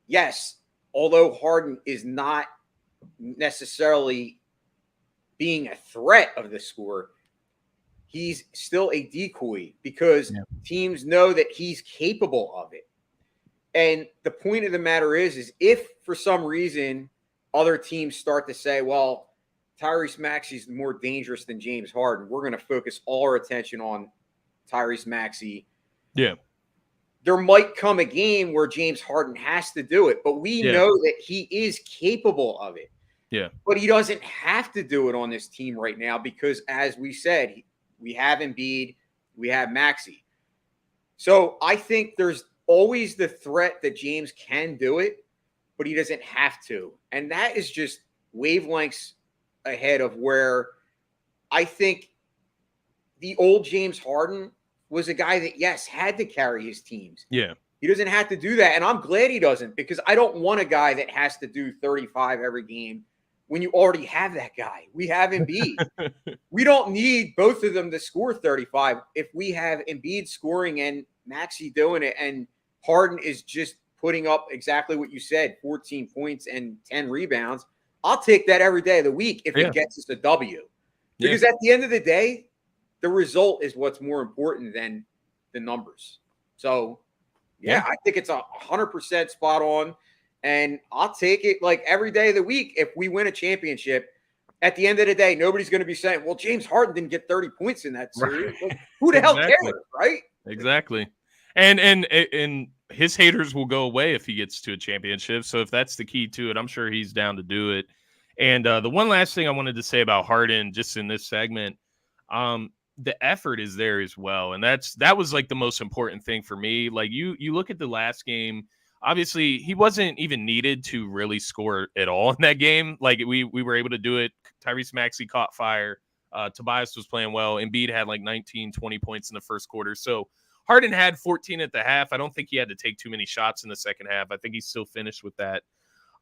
Speaker 3: yes, although Harden is not necessarily being a threat of the score, he's still a decoy because teams know that he's capable of it. And the point of the matter is if for some reason other teams start to say, well, Tyrese Maxey is more dangerous than James Harden, we're going to focus all our attention on Tyrese Maxey.
Speaker 2: Yeah.
Speaker 3: There might come a game where James Harden has to do it, but we know that he is capable of it.
Speaker 2: Yeah.
Speaker 3: But he doesn't have to do it on this team right now because, as we said, we have Embiid, we have Maxey. So I think there's always the threat that James can do it, but he doesn't have to. And that is just wavelengths ahead of where I think the old James Harden was a guy that, yes, had to carry his teams.
Speaker 2: Yeah.
Speaker 3: He doesn't have to do that. And I'm glad he doesn't, because I don't want a guy that has to do 35 every game when you already have that guy. We have Embiid. We don't need both of them to score 35 if we have Embiid scoring and Maxey doing it, and Harden is just putting up exactly what you said, 14 points and 10 rebounds, I'll take that every day of the week if it gets us a W. Because at the end of the day, the result is what's more important than the numbers. So, I think it's 100% spot on. And I'll take it like every day of the week. If we win a championship, at the end of the day, nobody's going to be saying, well, James Harden didn't get 30 points in that series.
Speaker 2: Right.
Speaker 3: Like, who the hell cares, right?
Speaker 2: Exactly. And his haters will go away if he gets to a championship. So if that's the key to it, I'm sure he's down to do it. And the one last thing I wanted to say about Harden, just in this segment, the effort is there as well. And that was like the most important thing for me. Like you look at the last game, obviously he wasn't even needed to really score at all in that game. Like we were able to do it. Tyrese Maxey caught fire. Tobias was playing well. Embiid had like 19, 20 points in the first quarter. So Harden had 14 at the half. I don't think he had to take too many shots in the second half. I think he still finished with that.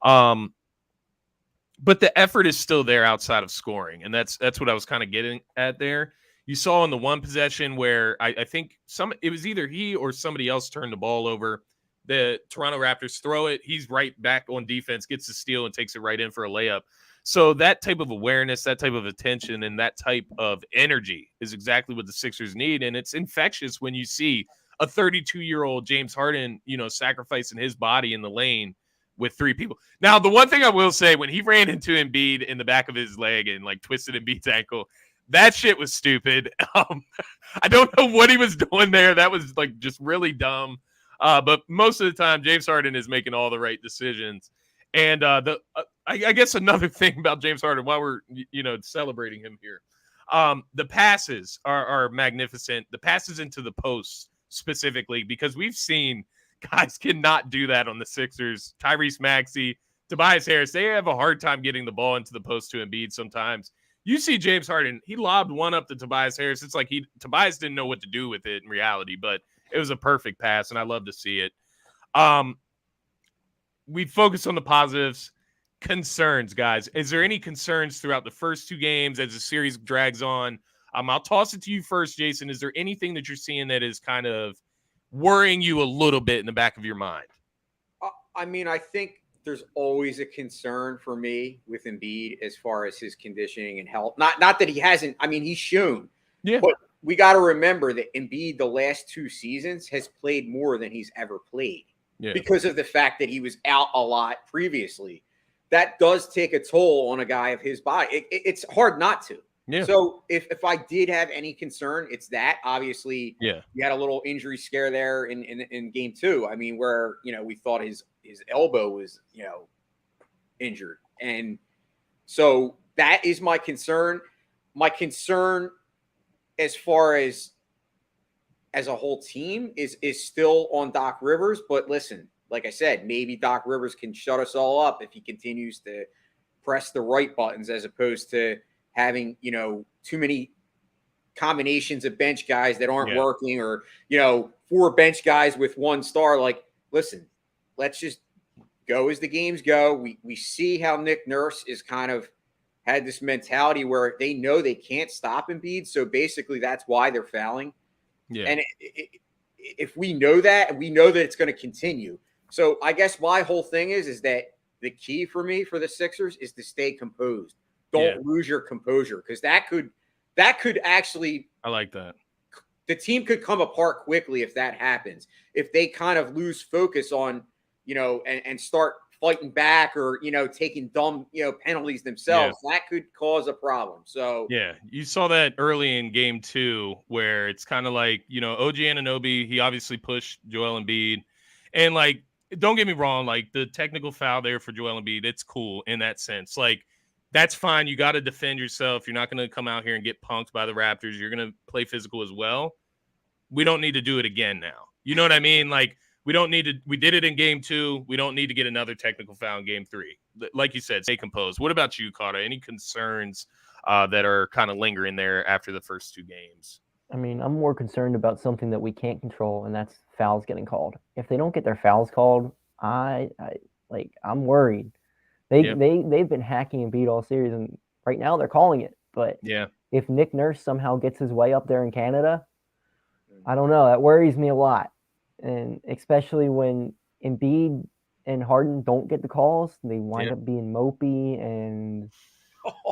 Speaker 2: But the effort is still there outside of scoring. And that's what I was kind of getting at there. You saw in the one possession where I think it was either he or somebody else turned the ball over. The Toronto Raptors throw it. He's right back on defense, gets the steal, and takes it right in for a layup. So that type of awareness, that type of attention, and that type of energy is exactly what the Sixers need. And it's infectious when you see a 32-year-old James Harden, sacrificing his body in the lane with three people. Now, the one thing I will say, when he ran into Embiid in the back of his leg and like twisted Embiid's ankle, that shit was stupid. I don't know what he was doing there. That was like just really dumb. But most of the time, James Harden is making all the right decisions. And I guess another thing about James Harden, while we're celebrating him here, the passes are magnificent. The passes into the post specifically, because we've seen guys cannot do that on the Sixers. Tyrese Maxey, Tobias Harris, they have a hard time getting the ball into the post to Embiid sometimes. You see James Harden, he lobbed one up to Tobias Harris. It's like Tobias didn't know what to do with it in reality, but it was a perfect pass, and I love to see it. We focus on the positives. Concerns, guys. Is there any concerns throughout the first two games as the series drags on? I'll toss it to you first, Jason. Is there anything that you're seeing that is kind of worrying you a little bit in the back of your mind?
Speaker 3: I mean, I think there's always a concern for me with Embiid as far as his conditioning and health. Not that he hasn't. I mean, he's shown.
Speaker 2: Yeah.
Speaker 3: But we got to remember that Embiid, the last two seasons, has played more than he's ever played because of the fact that he was out a lot previously. That does take a toll on a guy of his body. It's hard not to. Yeah. So if I did have any concern, it's that. Obviously, you had a little injury scare there in game two. I mean, where we thought his elbow was injured, and so that is my concern. My concern, as far as a whole team, is still on Doc Rivers. But listen, like I said, maybe Doc Rivers can shut us all up if he continues to press the right buttons as opposed to having, too many combinations of bench guys that aren't working, or, 4 bench guys with 1 star. Like, listen, let's just go as the games go. We see how Nick Nurse is kind of had this mentality where they know they can't stop Embiid. So basically that's why they're fouling. Yeah. And if we know that, and we know that it's going to continue. So I guess my whole thing is that the key for me for the Sixers is to stay composed. Don't lose your composure, because that could actually,
Speaker 2: I like that.
Speaker 3: The team could come apart quickly if that happens. If they kind of lose focus on, and start fighting back, or, taking dumb, penalties themselves, that could cause a problem. So
Speaker 2: you saw that early in game 2 where it's kind of like, OG Anunoby, he obviously pushed Joel Embiid, and like, don't get me wrong, like the technical foul there for Joel Embiid, it's cool in that sense. Like, that's fine. You got to defend yourself. You're not going to come out here and get punked by the Raptors. You're going to play physical as well. We don't need to do it again now. You know what I mean? Like, we don't need to. We did it in game 2. We don't need to get another technical foul in game 3. Like you said, stay composed. What about you, CAHTAHHAHT? Any concerns that are kind of lingering there after the first 2 games?
Speaker 4: I mean, I'm more concerned about something that we can't control, and that's fouls getting called. If they don't get their fouls called, I'm worried. They've been hacking Embiid all series, and right now they're calling it. But if Nick Nurse somehow gets his way up there in Canada, I don't know. That worries me a lot, and especially when Embiid and Harden don't get the calls. They wind
Speaker 2: Yeah.
Speaker 4: up being mopey and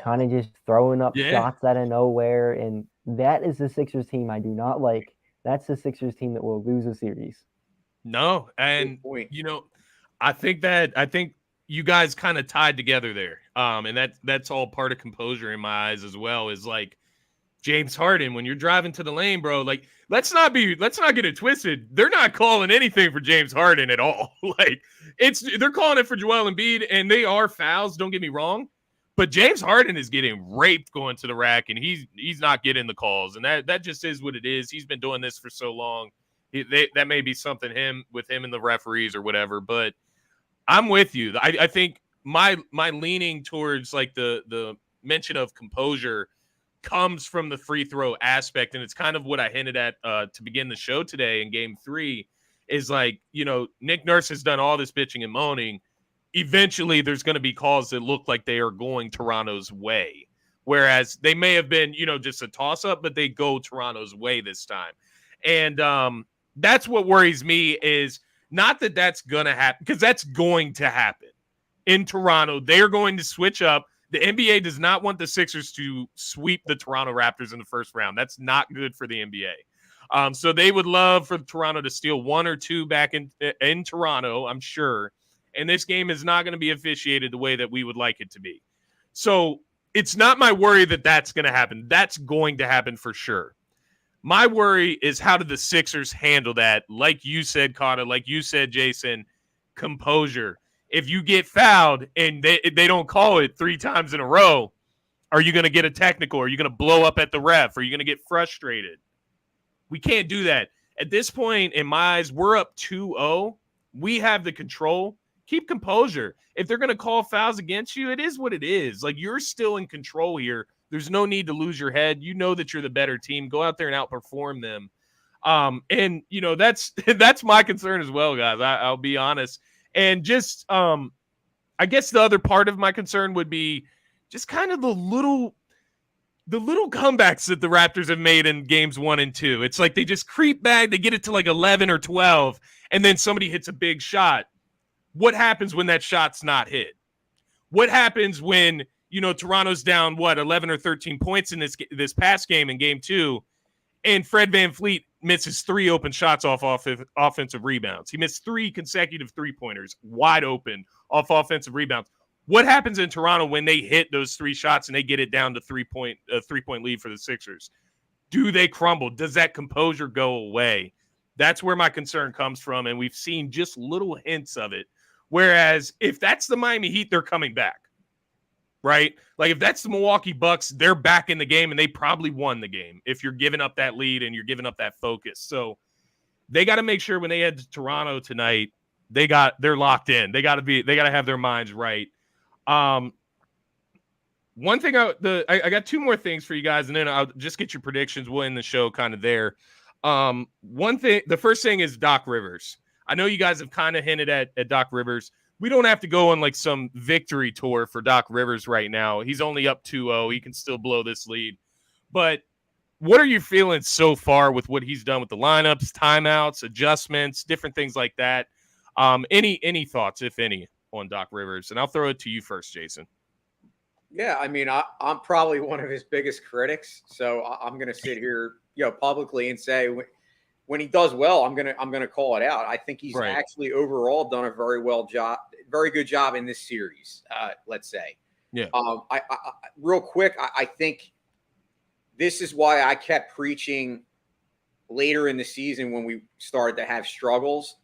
Speaker 4: kind of just throwing up
Speaker 2: Yeah.
Speaker 4: shots out of nowhere. And that is the Sixers team I do not like. That's the Sixers team that will lose a series.
Speaker 2: No, and I think you guys kind of tied together there. And that's all part of composure in my eyes as well, is like James Harden, when you're driving to the lane, bro, like let's not get it twisted. They're not calling anything for James Harden at all. Like they're calling it for Joel Embiid, and they are fouls, don't get me wrong. But James Harden is getting raped going to the rack, and he's not getting the calls. And that just is what it is. He's been doing this for so long. That may be something with him and the referees or whatever, but I'm with you. I think my leaning towards like the mention of composure comes from the free throw aspect, and it's kind of what I hinted at to begin the show today in Game 3. Is like, Nick Nurse has done all this bitching and moaning. Eventually, there's going to be calls that look like they are going Toronto's way, whereas they may have been just a toss up, but they go Toronto's way this time, and that's what worries me, is not that that's going to happen, because that's going to happen in Toronto. They're going to switch up. The NBA does not want the Sixers to sweep the Toronto Raptors in the first round. That's not good for the NBA. So they would love for Toronto to steal 1 or 2 back in Toronto, I'm sure. And this game is not going to be officiated the way that we would like it to be. So it's not my worry that that's going to happen. That's going to happen for sure. My worry is, how do the Sixers handle that? Like you said, CAHTAHHAHT, like you said, Jason, composure. If you get fouled and they don't call it 3 times in a row, are you going to get a technical? Are you going to blow up at the ref? Are you going to get frustrated? We can't do that. At this point, in my eyes, we're up 2-0. We have the control. Keep composure. If they're going to call fouls against you, it is what it is. Like, you're still in control here. There's no need to lose your head. You know that you're the better team. Go out there and outperform them. And that's my concern as well, guys. I'll be honest. And just, I guess the other part of my concern would be just kind of the little comebacks that the Raptors have made in games 1 and 2. It's like they just creep back. They get it to like 11 or 12, and then somebody hits a big shot. What happens when that shot's not hit? What happens when, Toronto's down, 11 or 13 points in this past game in Game 2, and Fred VanVleet misses 3 open shots off offensive rebounds. He missed 3 consecutive 3-pointers wide open off offensive rebounds. What happens in Toronto when they hit those 3 shots and they get it down to 3-point lead for the Sixers? Do they crumble? Does that composure go away? That's where my concern comes from, and we've seen just little hints of it. Whereas if that's the Miami Heat, they're coming back. Right? Like, if that's the Milwaukee Bucks, they're back in the game, and they probably won the game if you're giving up that lead and you're giving up that focus. So they got to make sure when they head to Toronto tonight, they're locked in. They got to have their minds right. One thing I got 2 more things for you guys, and then I'll just get your predictions. We'll end the show kind of there. The first thing is Doc Rivers. I know you guys have kind of hinted at Doc Rivers. We don't have to go on like some victory tour for Doc Rivers right now. He's only up 2-0. He can still blow this lead. But what are you feeling so far with what he's done with the lineups, timeouts, adjustments, different things like that? Any thoughts, if any, on Doc Rivers? And I'll throw it to you first, Jason.
Speaker 3: Yeah, I mean, I'm probably one of his biggest critics, so I'm going to sit here, publicly and say when he does well, I'm gonna call it out. I think he's actually overall done a very good job in this series. Let's say,
Speaker 2: yeah.
Speaker 3: I real quick, I think this is why I kept preaching later in the season when we started to have struggles.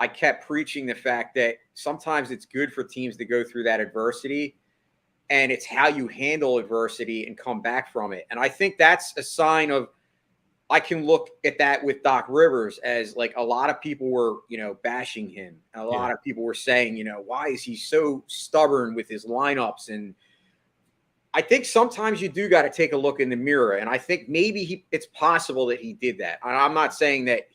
Speaker 3: I kept preaching the fact that sometimes it's good for teams to go through that adversity, and it's how you handle adversity and come back from it. And I think that's a sign of, I can look at that with Doc Rivers as, like, a lot of people were, bashing him. A lot of people were saying, why is he so stubborn with his lineups? And I think sometimes you do got to take a look in the mirror. And I think maybe it's possible that he did that. And I'm not saying that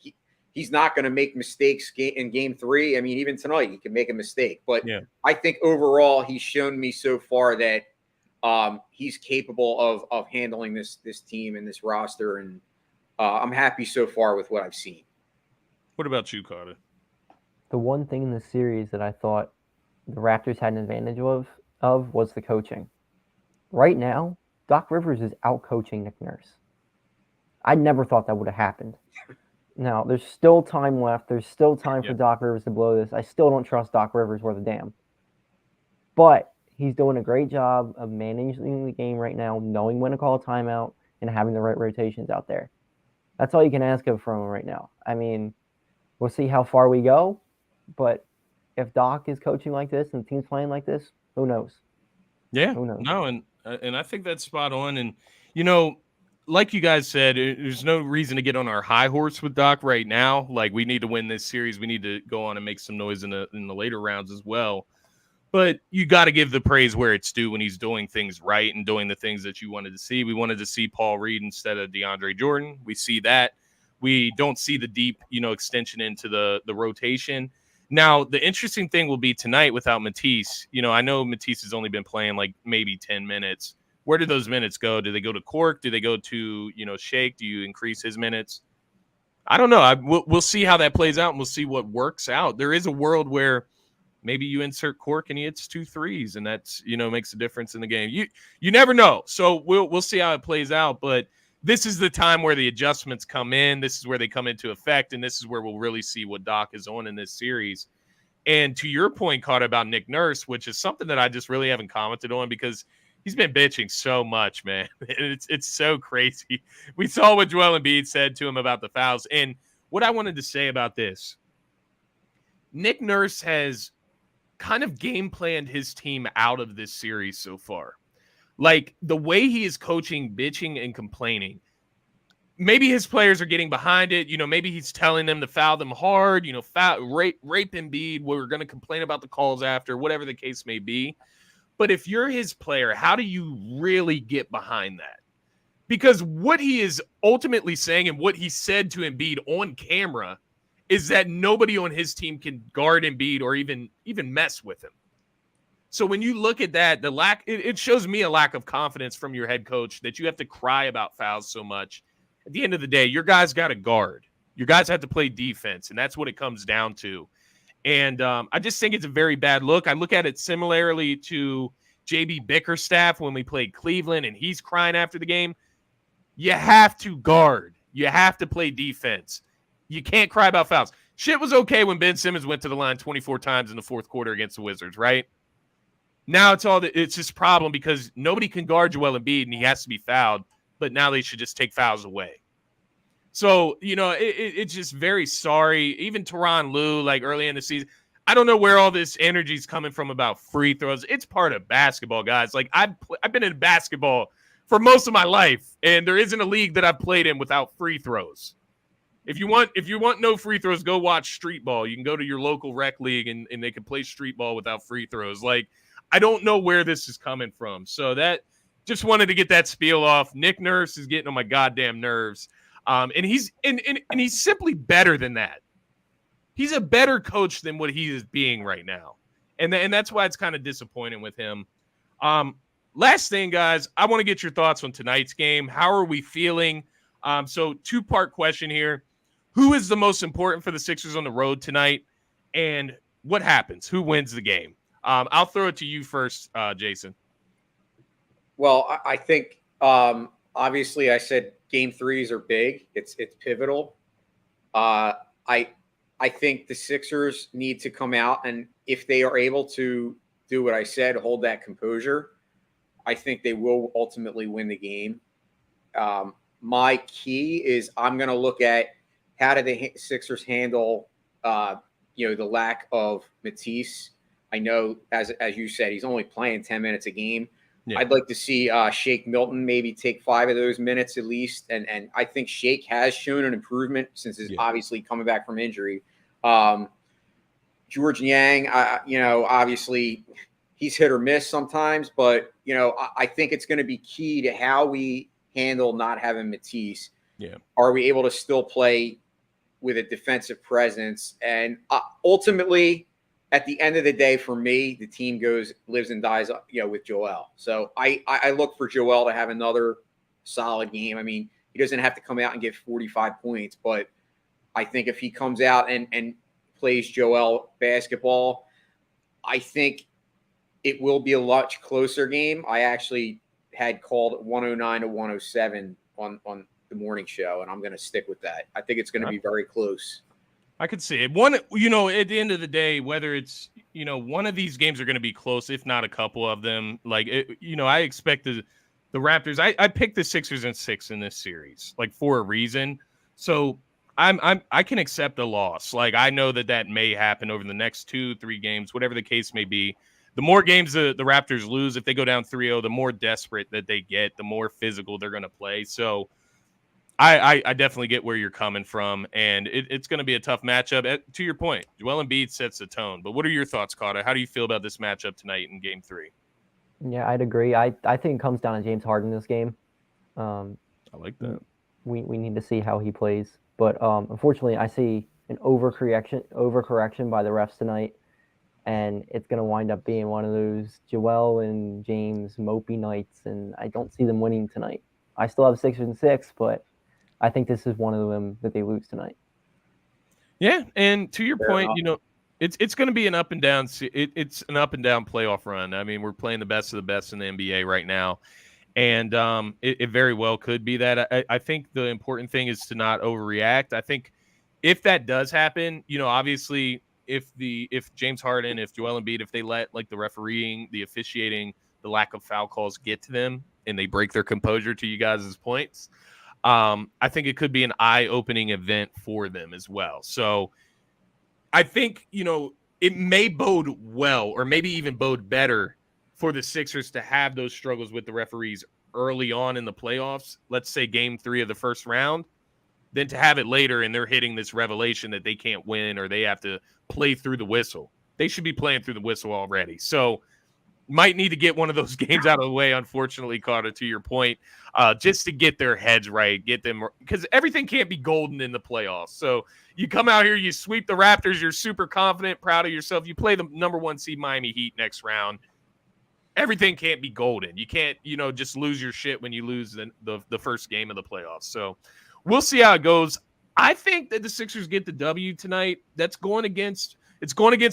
Speaker 3: he's not going to make mistakes in Game 3. I mean, even tonight he can make a mistake. But I think overall he's shown me so far that he's capable of handling this team and this roster. And I'm happy so far with what I've seen.
Speaker 2: What about you, CAHTAHHAHT?
Speaker 4: The one thing in the series that I thought the Raptors had an advantage of was the coaching. Right now, Doc Rivers is out-coaching Nick Nurse. I never thought that would have happened. Now, there's still time left. There's still time for Doc Rivers to blow this. I still don't trust Doc Rivers worth a damn. But he's doing a great job of managing the game right now, knowing when to call a timeout, and having the right rotations out there. That's all you can ask of from him right now. I mean, we'll see how far we go, but if Doc is coaching like this and the team's playing like this, who knows?
Speaker 2: Yeah,
Speaker 4: Who knows?
Speaker 2: no, and I think that's spot on. And you know, like you guys said, there's no reason to get on our high horse with Doc right now. Like, we need to win this series. We need to go on and make some noise in the later rounds as well. But you got to give the praise where it's due when he's doing things right and doing the things that you wanted to see. We wanted to see Paul Reed instead of DeAndre Jordan. We see that. We don't see the deep, extension into the rotation. Now, the interesting thing will be tonight without Matisse. I know Matisse has only been playing like maybe 10 minutes. Where do those minutes go? Do they go to Cork? Do they go to, Shake? Do you increase his minutes? I don't know. We'll see how that plays out, and we'll see what works out. There is a world where maybe you insert Cork and he hits 2 threes, and that's, makes a difference in the game. You never know. So we'll see how it plays out. But this is the time where the adjustments come in. This is where they come into effect, and this is where we'll really see what Doc is on in this series. And to your point, Carter, about Nick Nurse, which is something that I just really haven't commented on because he's been bitching so much, man. It's so crazy. We saw what Joel Embiid said to him about the fouls. And what I wanted to say about this, Nick Nurse has kind of game planned his team out of this series so far. Like, the way he is coaching, bitching, and complaining, maybe his players are getting behind it. Maybe he's telling them to foul them hard, rape Embiid. We're going to complain about the calls after, whatever the case may be. But if you're his player, how do you really get behind that? Because what he is ultimately saying and what he said to Embiid on camera is that nobody on his team can guard Embiid or even mess with him. So when you look at that, it shows me a lack of confidence from your head coach that you have to cry about fouls so much. At the end of the day, your guys got to guard. Your guys have to play defense, and that's what it comes down to. And I just think it's a very bad look. I look at it similarly to JB Bickerstaff when we played Cleveland, and he's crying after the game. You have to guard. You have to play defense. You can't cry about fouls. Shit was okay when Ben Simmons went to the line 24 times in the fourth quarter against the Wizards, right? Now it's this problem because nobody can guard Joel Embiid, and he has to be fouled. But now they should just take fouls away. So, it's just very sorry. Even Tyronn Lue, like early in the season, I don't know where all this energy is coming from about free throws. It's part of basketball, guys. Like, I've been in basketball for most of my life, and there isn't a league that I've played in without free throws. If you want no free throws, go watch street ball. You can go to your local rec league, and they can play street ball without free throws. Like, I don't know where this is coming from. So that just wanted to get that spiel off. Nick Nurse is getting on my goddamn nerves. And he's simply better than that. He's a better coach than what he is being right now. And that's why it's kind of disappointing with him. Last thing, guys, I want to get your thoughts on tonight's game. How are we feeling? So 2-part question here. Who is the most important for the Sixers on the road tonight? And what happens? Who wins the game? I'll throw it to you first, Jason.
Speaker 3: Well, I think obviously I said game 3s are big. It's pivotal. I think the Sixers need to come out, and if they are able to do what I said, hold that composure, I think they will ultimately win the game. My key is I'm going to look at how do the Sixers handle the lack of Matisse. I know, as you said, he's only playing 10 minutes a game. Yeah. I'd like to see Shake Milton maybe take 5 of those minutes at least. And I think Shake has shown an improvement since he's obviously coming back from injury. George Niang, obviously he's hit or miss sometimes. But, I think it's going to be key to how we handle not having Matisse.
Speaker 2: Yeah.
Speaker 3: Are we able to still play with a defensive presence? And ultimately – at the end of the day, for me, the team lives and dies, with Joel. So I look for Joel to have another solid game. I mean, he doesn't have to come out and get 45 points, but I think if he comes out and plays Joel basketball. I think it will be a much closer game. I actually had called 109 to 107 on the morning show, and I'm going to stick with that. I think it's going to be very close.
Speaker 2: I could see it. One, at the end of the day, whether it's, one of these games are going to be close, if not a couple of them. Like, I expect the Raptors. I picked the Sixers in 6 in this series, like, for a reason. So I can accept a loss. Like, I know that may happen over the next 2-3 games, whatever the case may be. The more games the Raptors lose, if they go down 3-0, the more desperate that they get, the more physical they're going to play. So I definitely get where you're coming from, and it's going to be a tough matchup. To your point, Joel Embiid sets the tone. But what are your thoughts, CAHTAHHAHT? How do you feel about this matchup tonight in Game 3?
Speaker 4: Yeah, I'd agree. I think it comes down to James Harden this game.
Speaker 2: I like that.
Speaker 4: We need to see how he plays. But unfortunately, I see an overcorrection by the refs tonight, and it's going to wind up being one of those Joel and James mopey nights, and I don't see them winning tonight. I still have Sixers in 6, but I think this is one of them that they lose tonight.
Speaker 2: Yeah, and to your point, it's going to be an up and down. It's an up and down playoff run. I mean, we're playing the best of the best in the NBA right now, and it very well could be that. I think the important thing is to not overreact. I think if that does happen, obviously, if James Harden, if Joel Embiid, if they let like the refereeing, the officiating, the lack of foul calls get to them, and they break their composure, to you guys' points, I think it could be an eye-opening event for them as well. So I think, it may bode well, or maybe even bode better for the Sixers to have those struggles with the referees early on in the playoffs, let's say Game 3 of the first round, than to have it later and they're hitting this revelation that they can't win or they have to play through the whistle. They should be playing through the whistle already. So might need to get one of those games out of the way, unfortunately, CAHTAHHAHT, to your point, just to get their heads right, get them, because everything can't be golden in the playoffs. So you come out here, you sweep the Raptors, you're super confident, proud of yourself. You play the number 1 seed Miami Heat next round. Everything can't be golden. You can't, just lose your shit when you lose the first game of the playoffs. So we'll see how it goes. I think that the Sixers get the W tonight. It's going against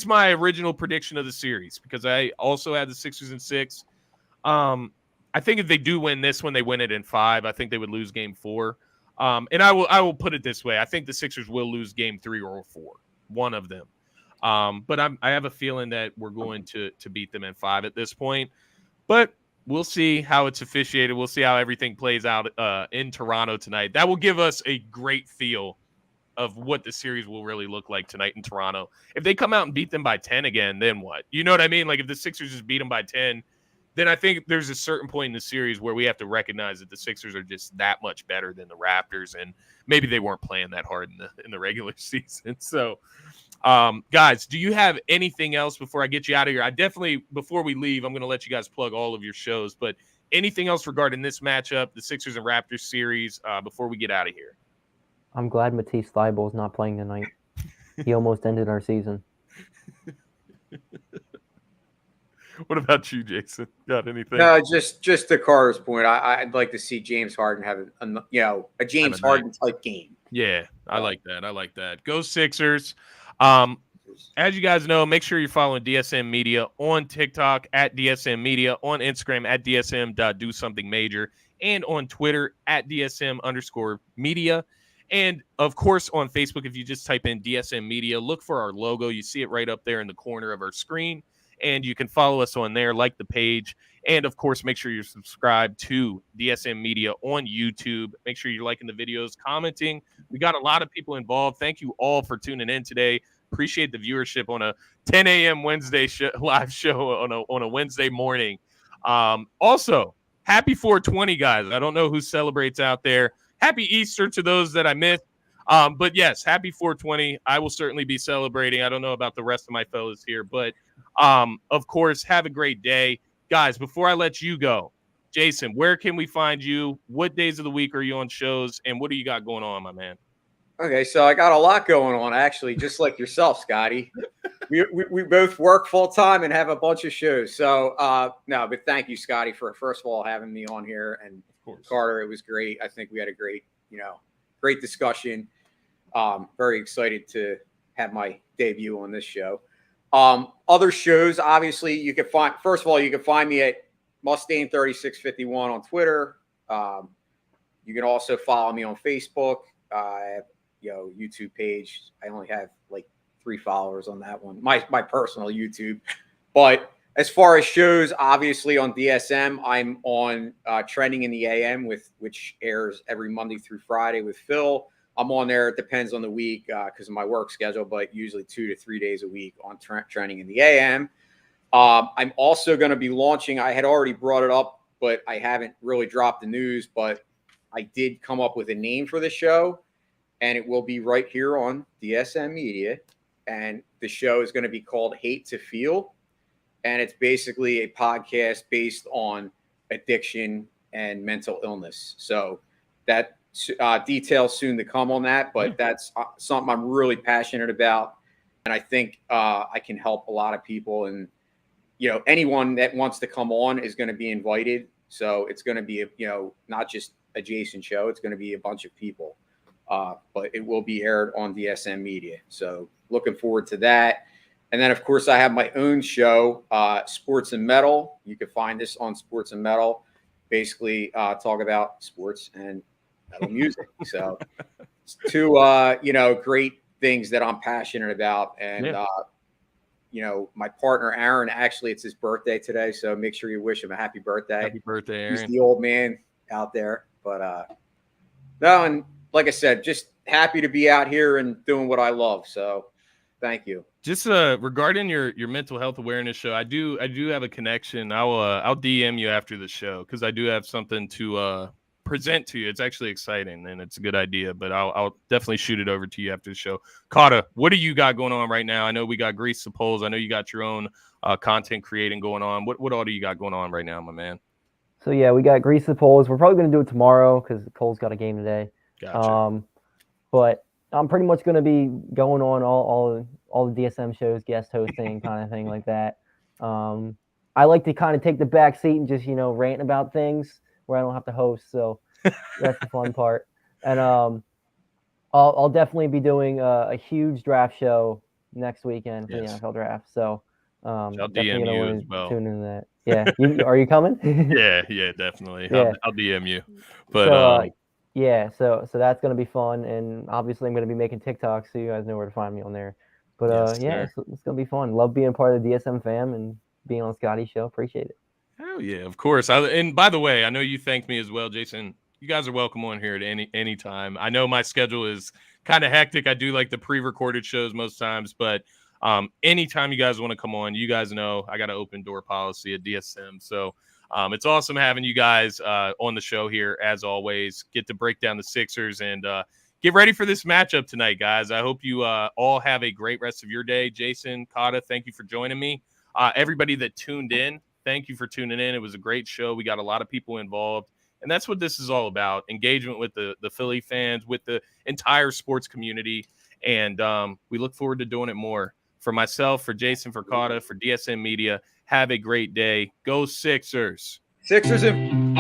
Speaker 2: my original prediction of the series, because I also had the Sixers in 6. I think if they do win this one, they win it in 5. I think they would lose Game 4. And I will put it this way: I think the Sixers will lose Game 3 or 4, one of them. But I have a feeling that we're going to beat them in 5 at this point. But we'll see how it's officiated. We'll see how everything plays out in Toronto tonight. That will give us a great feel of what the series will really look like tonight in Toronto. If they come out and beat them by 10 again, then what? You know what I mean? Like, if the Sixers just beat them by 10, then I think there's a certain point in the series where we have to recognize that the Sixers are just that much better than the Raptors, and maybe they weren't playing that hard in the regular season. So, guys, do you have anything else before I get you out of here? I definitely, before we leave, I'm going to let you guys plug all of your shows, but anything else regarding this matchup, the Sixers and Raptors series, before we get out of here?
Speaker 4: I'm glad Matisse Thybulle is not playing tonight. He almost ended our season.
Speaker 2: What about you, Jason? Got anything?
Speaker 3: No, just to Carter's point, I'd like to see James Harden have a James Harden type game.
Speaker 2: Yeah, I like that. Go Sixers. As you guys know, make sure you're following DSM Media on TikTok at DSM Media, on Instagram at DSM.DoSomethingMajor, and on Twitter at DSM_media. And, of course, on Facebook, if you just type in DSM Media, look for our logo. You see it right up there in the corner of our screen. And you can follow us on there, like the page. And, of course, make sure you're subscribed to DSM Media on YouTube. Make sure you're liking the videos, commenting. We got a lot of people involved. Thank you all for tuning in today. Appreciate the viewership on a 10 a.m. Wednesday live show on a Wednesday morning. Also, happy 420, guys. I don't know who celebrates out there. Happy Easter to those that I missed. But yes, happy 420. I will certainly be celebrating. I don't know about the rest of my fellas here, but of course, have a great day. Guys, before I let you go, Jason, where can we find you? What days of the week are you on shows? And what do you got going on, my man?
Speaker 3: Okay, so I got a lot going on, actually, just like yourself, Scotty. We both work full time and have a bunch of shows. So no, but thank you, Scotty, for first of all having me on here, and Carter, it was great. I think we had a great discussion. Very excited to have my debut on this show. Other shows, obviously, you can find. First of all, you can find me at Mustang3651 on Twitter. You can also follow me on Facebook. I have, YouTube page. I only have like 3 followers on that one. My personal YouTube. But as far as shows, obviously on DSM, I'm on Trending in the AM, which airs every Monday through Friday with Phil. I'm on there. It depends on the week because of my work schedule, but usually 2 to 3 days a week on Trending in the AM. I'm also going to be launching. I had already brought it up, but I haven't really dropped the news. But I did come up with a name for the show, and it will be right here on DSM Media. And the show is going to be called Hate to Feel. And it's basically a podcast based on addiction and mental illness. So that details soon to come on that, but that's something I'm really passionate about. And I think I can help a lot of people. And, anyone that wants to come on is going to be invited. So it's going to be, not just a Jason show. It's going to be a bunch of people. But it will be aired on DSM Media. So looking forward to that. And then, of course, I have my own show, Sports and Metal. You can find this on Sports and Metal. Basically, talk about sports and metal music. So it's 2, great things that I'm passionate about. And, my partner, Aaron, actually, it's his birthday today. So make sure you wish him a happy birthday.
Speaker 2: Happy birthday, Aaron.
Speaker 3: He's the old man out there. But, no, and like I said, just happy to be out here and doing what I love. So thank you.
Speaker 2: Just regarding your mental health awareness show, I do have a connection. I'll DM you after the show because I do have something to present to you. It's actually exciting and it's a good idea, but I'll definitely shoot it over to you after the show. CAHTAHHAHT, what do you got going on right now? I know we got Grease the Polls. I know you got your own content creating going on. What all do you got going on right now, my man?
Speaker 4: So yeah, we got Grease the Polls. We're probably going to do it tomorrow because the Polls got a game today.
Speaker 2: Gotcha.
Speaker 4: But I'm pretty much going to be going on all the DSM shows, guest hosting, kind of thing like that. I like to kind of take the back seat and just, rant about things where I don't have to host. So that's the fun part. And I'll definitely be doing a huge draft show next weekend for the NFL draft. So
Speaker 2: I'll
Speaker 4: definitely
Speaker 2: DM you
Speaker 4: going
Speaker 2: as
Speaker 4: to
Speaker 2: well.
Speaker 4: tune into that. Yeah. Are you coming?
Speaker 2: Yeah, definitely.
Speaker 4: Yeah.
Speaker 2: I'll DM you. But
Speaker 4: so that's going to be fun. And obviously I'm going to be making TikToks, so you guys know where to find me on there. But
Speaker 2: yes,
Speaker 4: it's going to be fun. Love being part of the DSM fam and being on Scotty's show. Appreciate it.
Speaker 2: Hell yeah, of course. And by the way, I know you thanked me as well, Jason. You guys are welcome on here at any time. I know my schedule is kind of hectic. I do like the pre-recorded shows most times, but anytime you guys want to come on, you guys know I got an open door policy at DSM. So it's awesome having you guys on the show here, as always. Get to break down the Sixers and get ready for this matchup tonight, guys. I hope you all have a great rest of your day. Jason, CAHTAHHAHT, thank you for joining me. Everybody that tuned in, thank you for tuning in. It was a great show. We got a lot of people involved. And that's what this is all about, engagement with the Philly fans, with the entire sports community. And we look forward to doing it more. For myself, for Jason, for CAHTAHHAHT, for DSM Media, have a great day. Go Sixers.
Speaker 3: Sixers and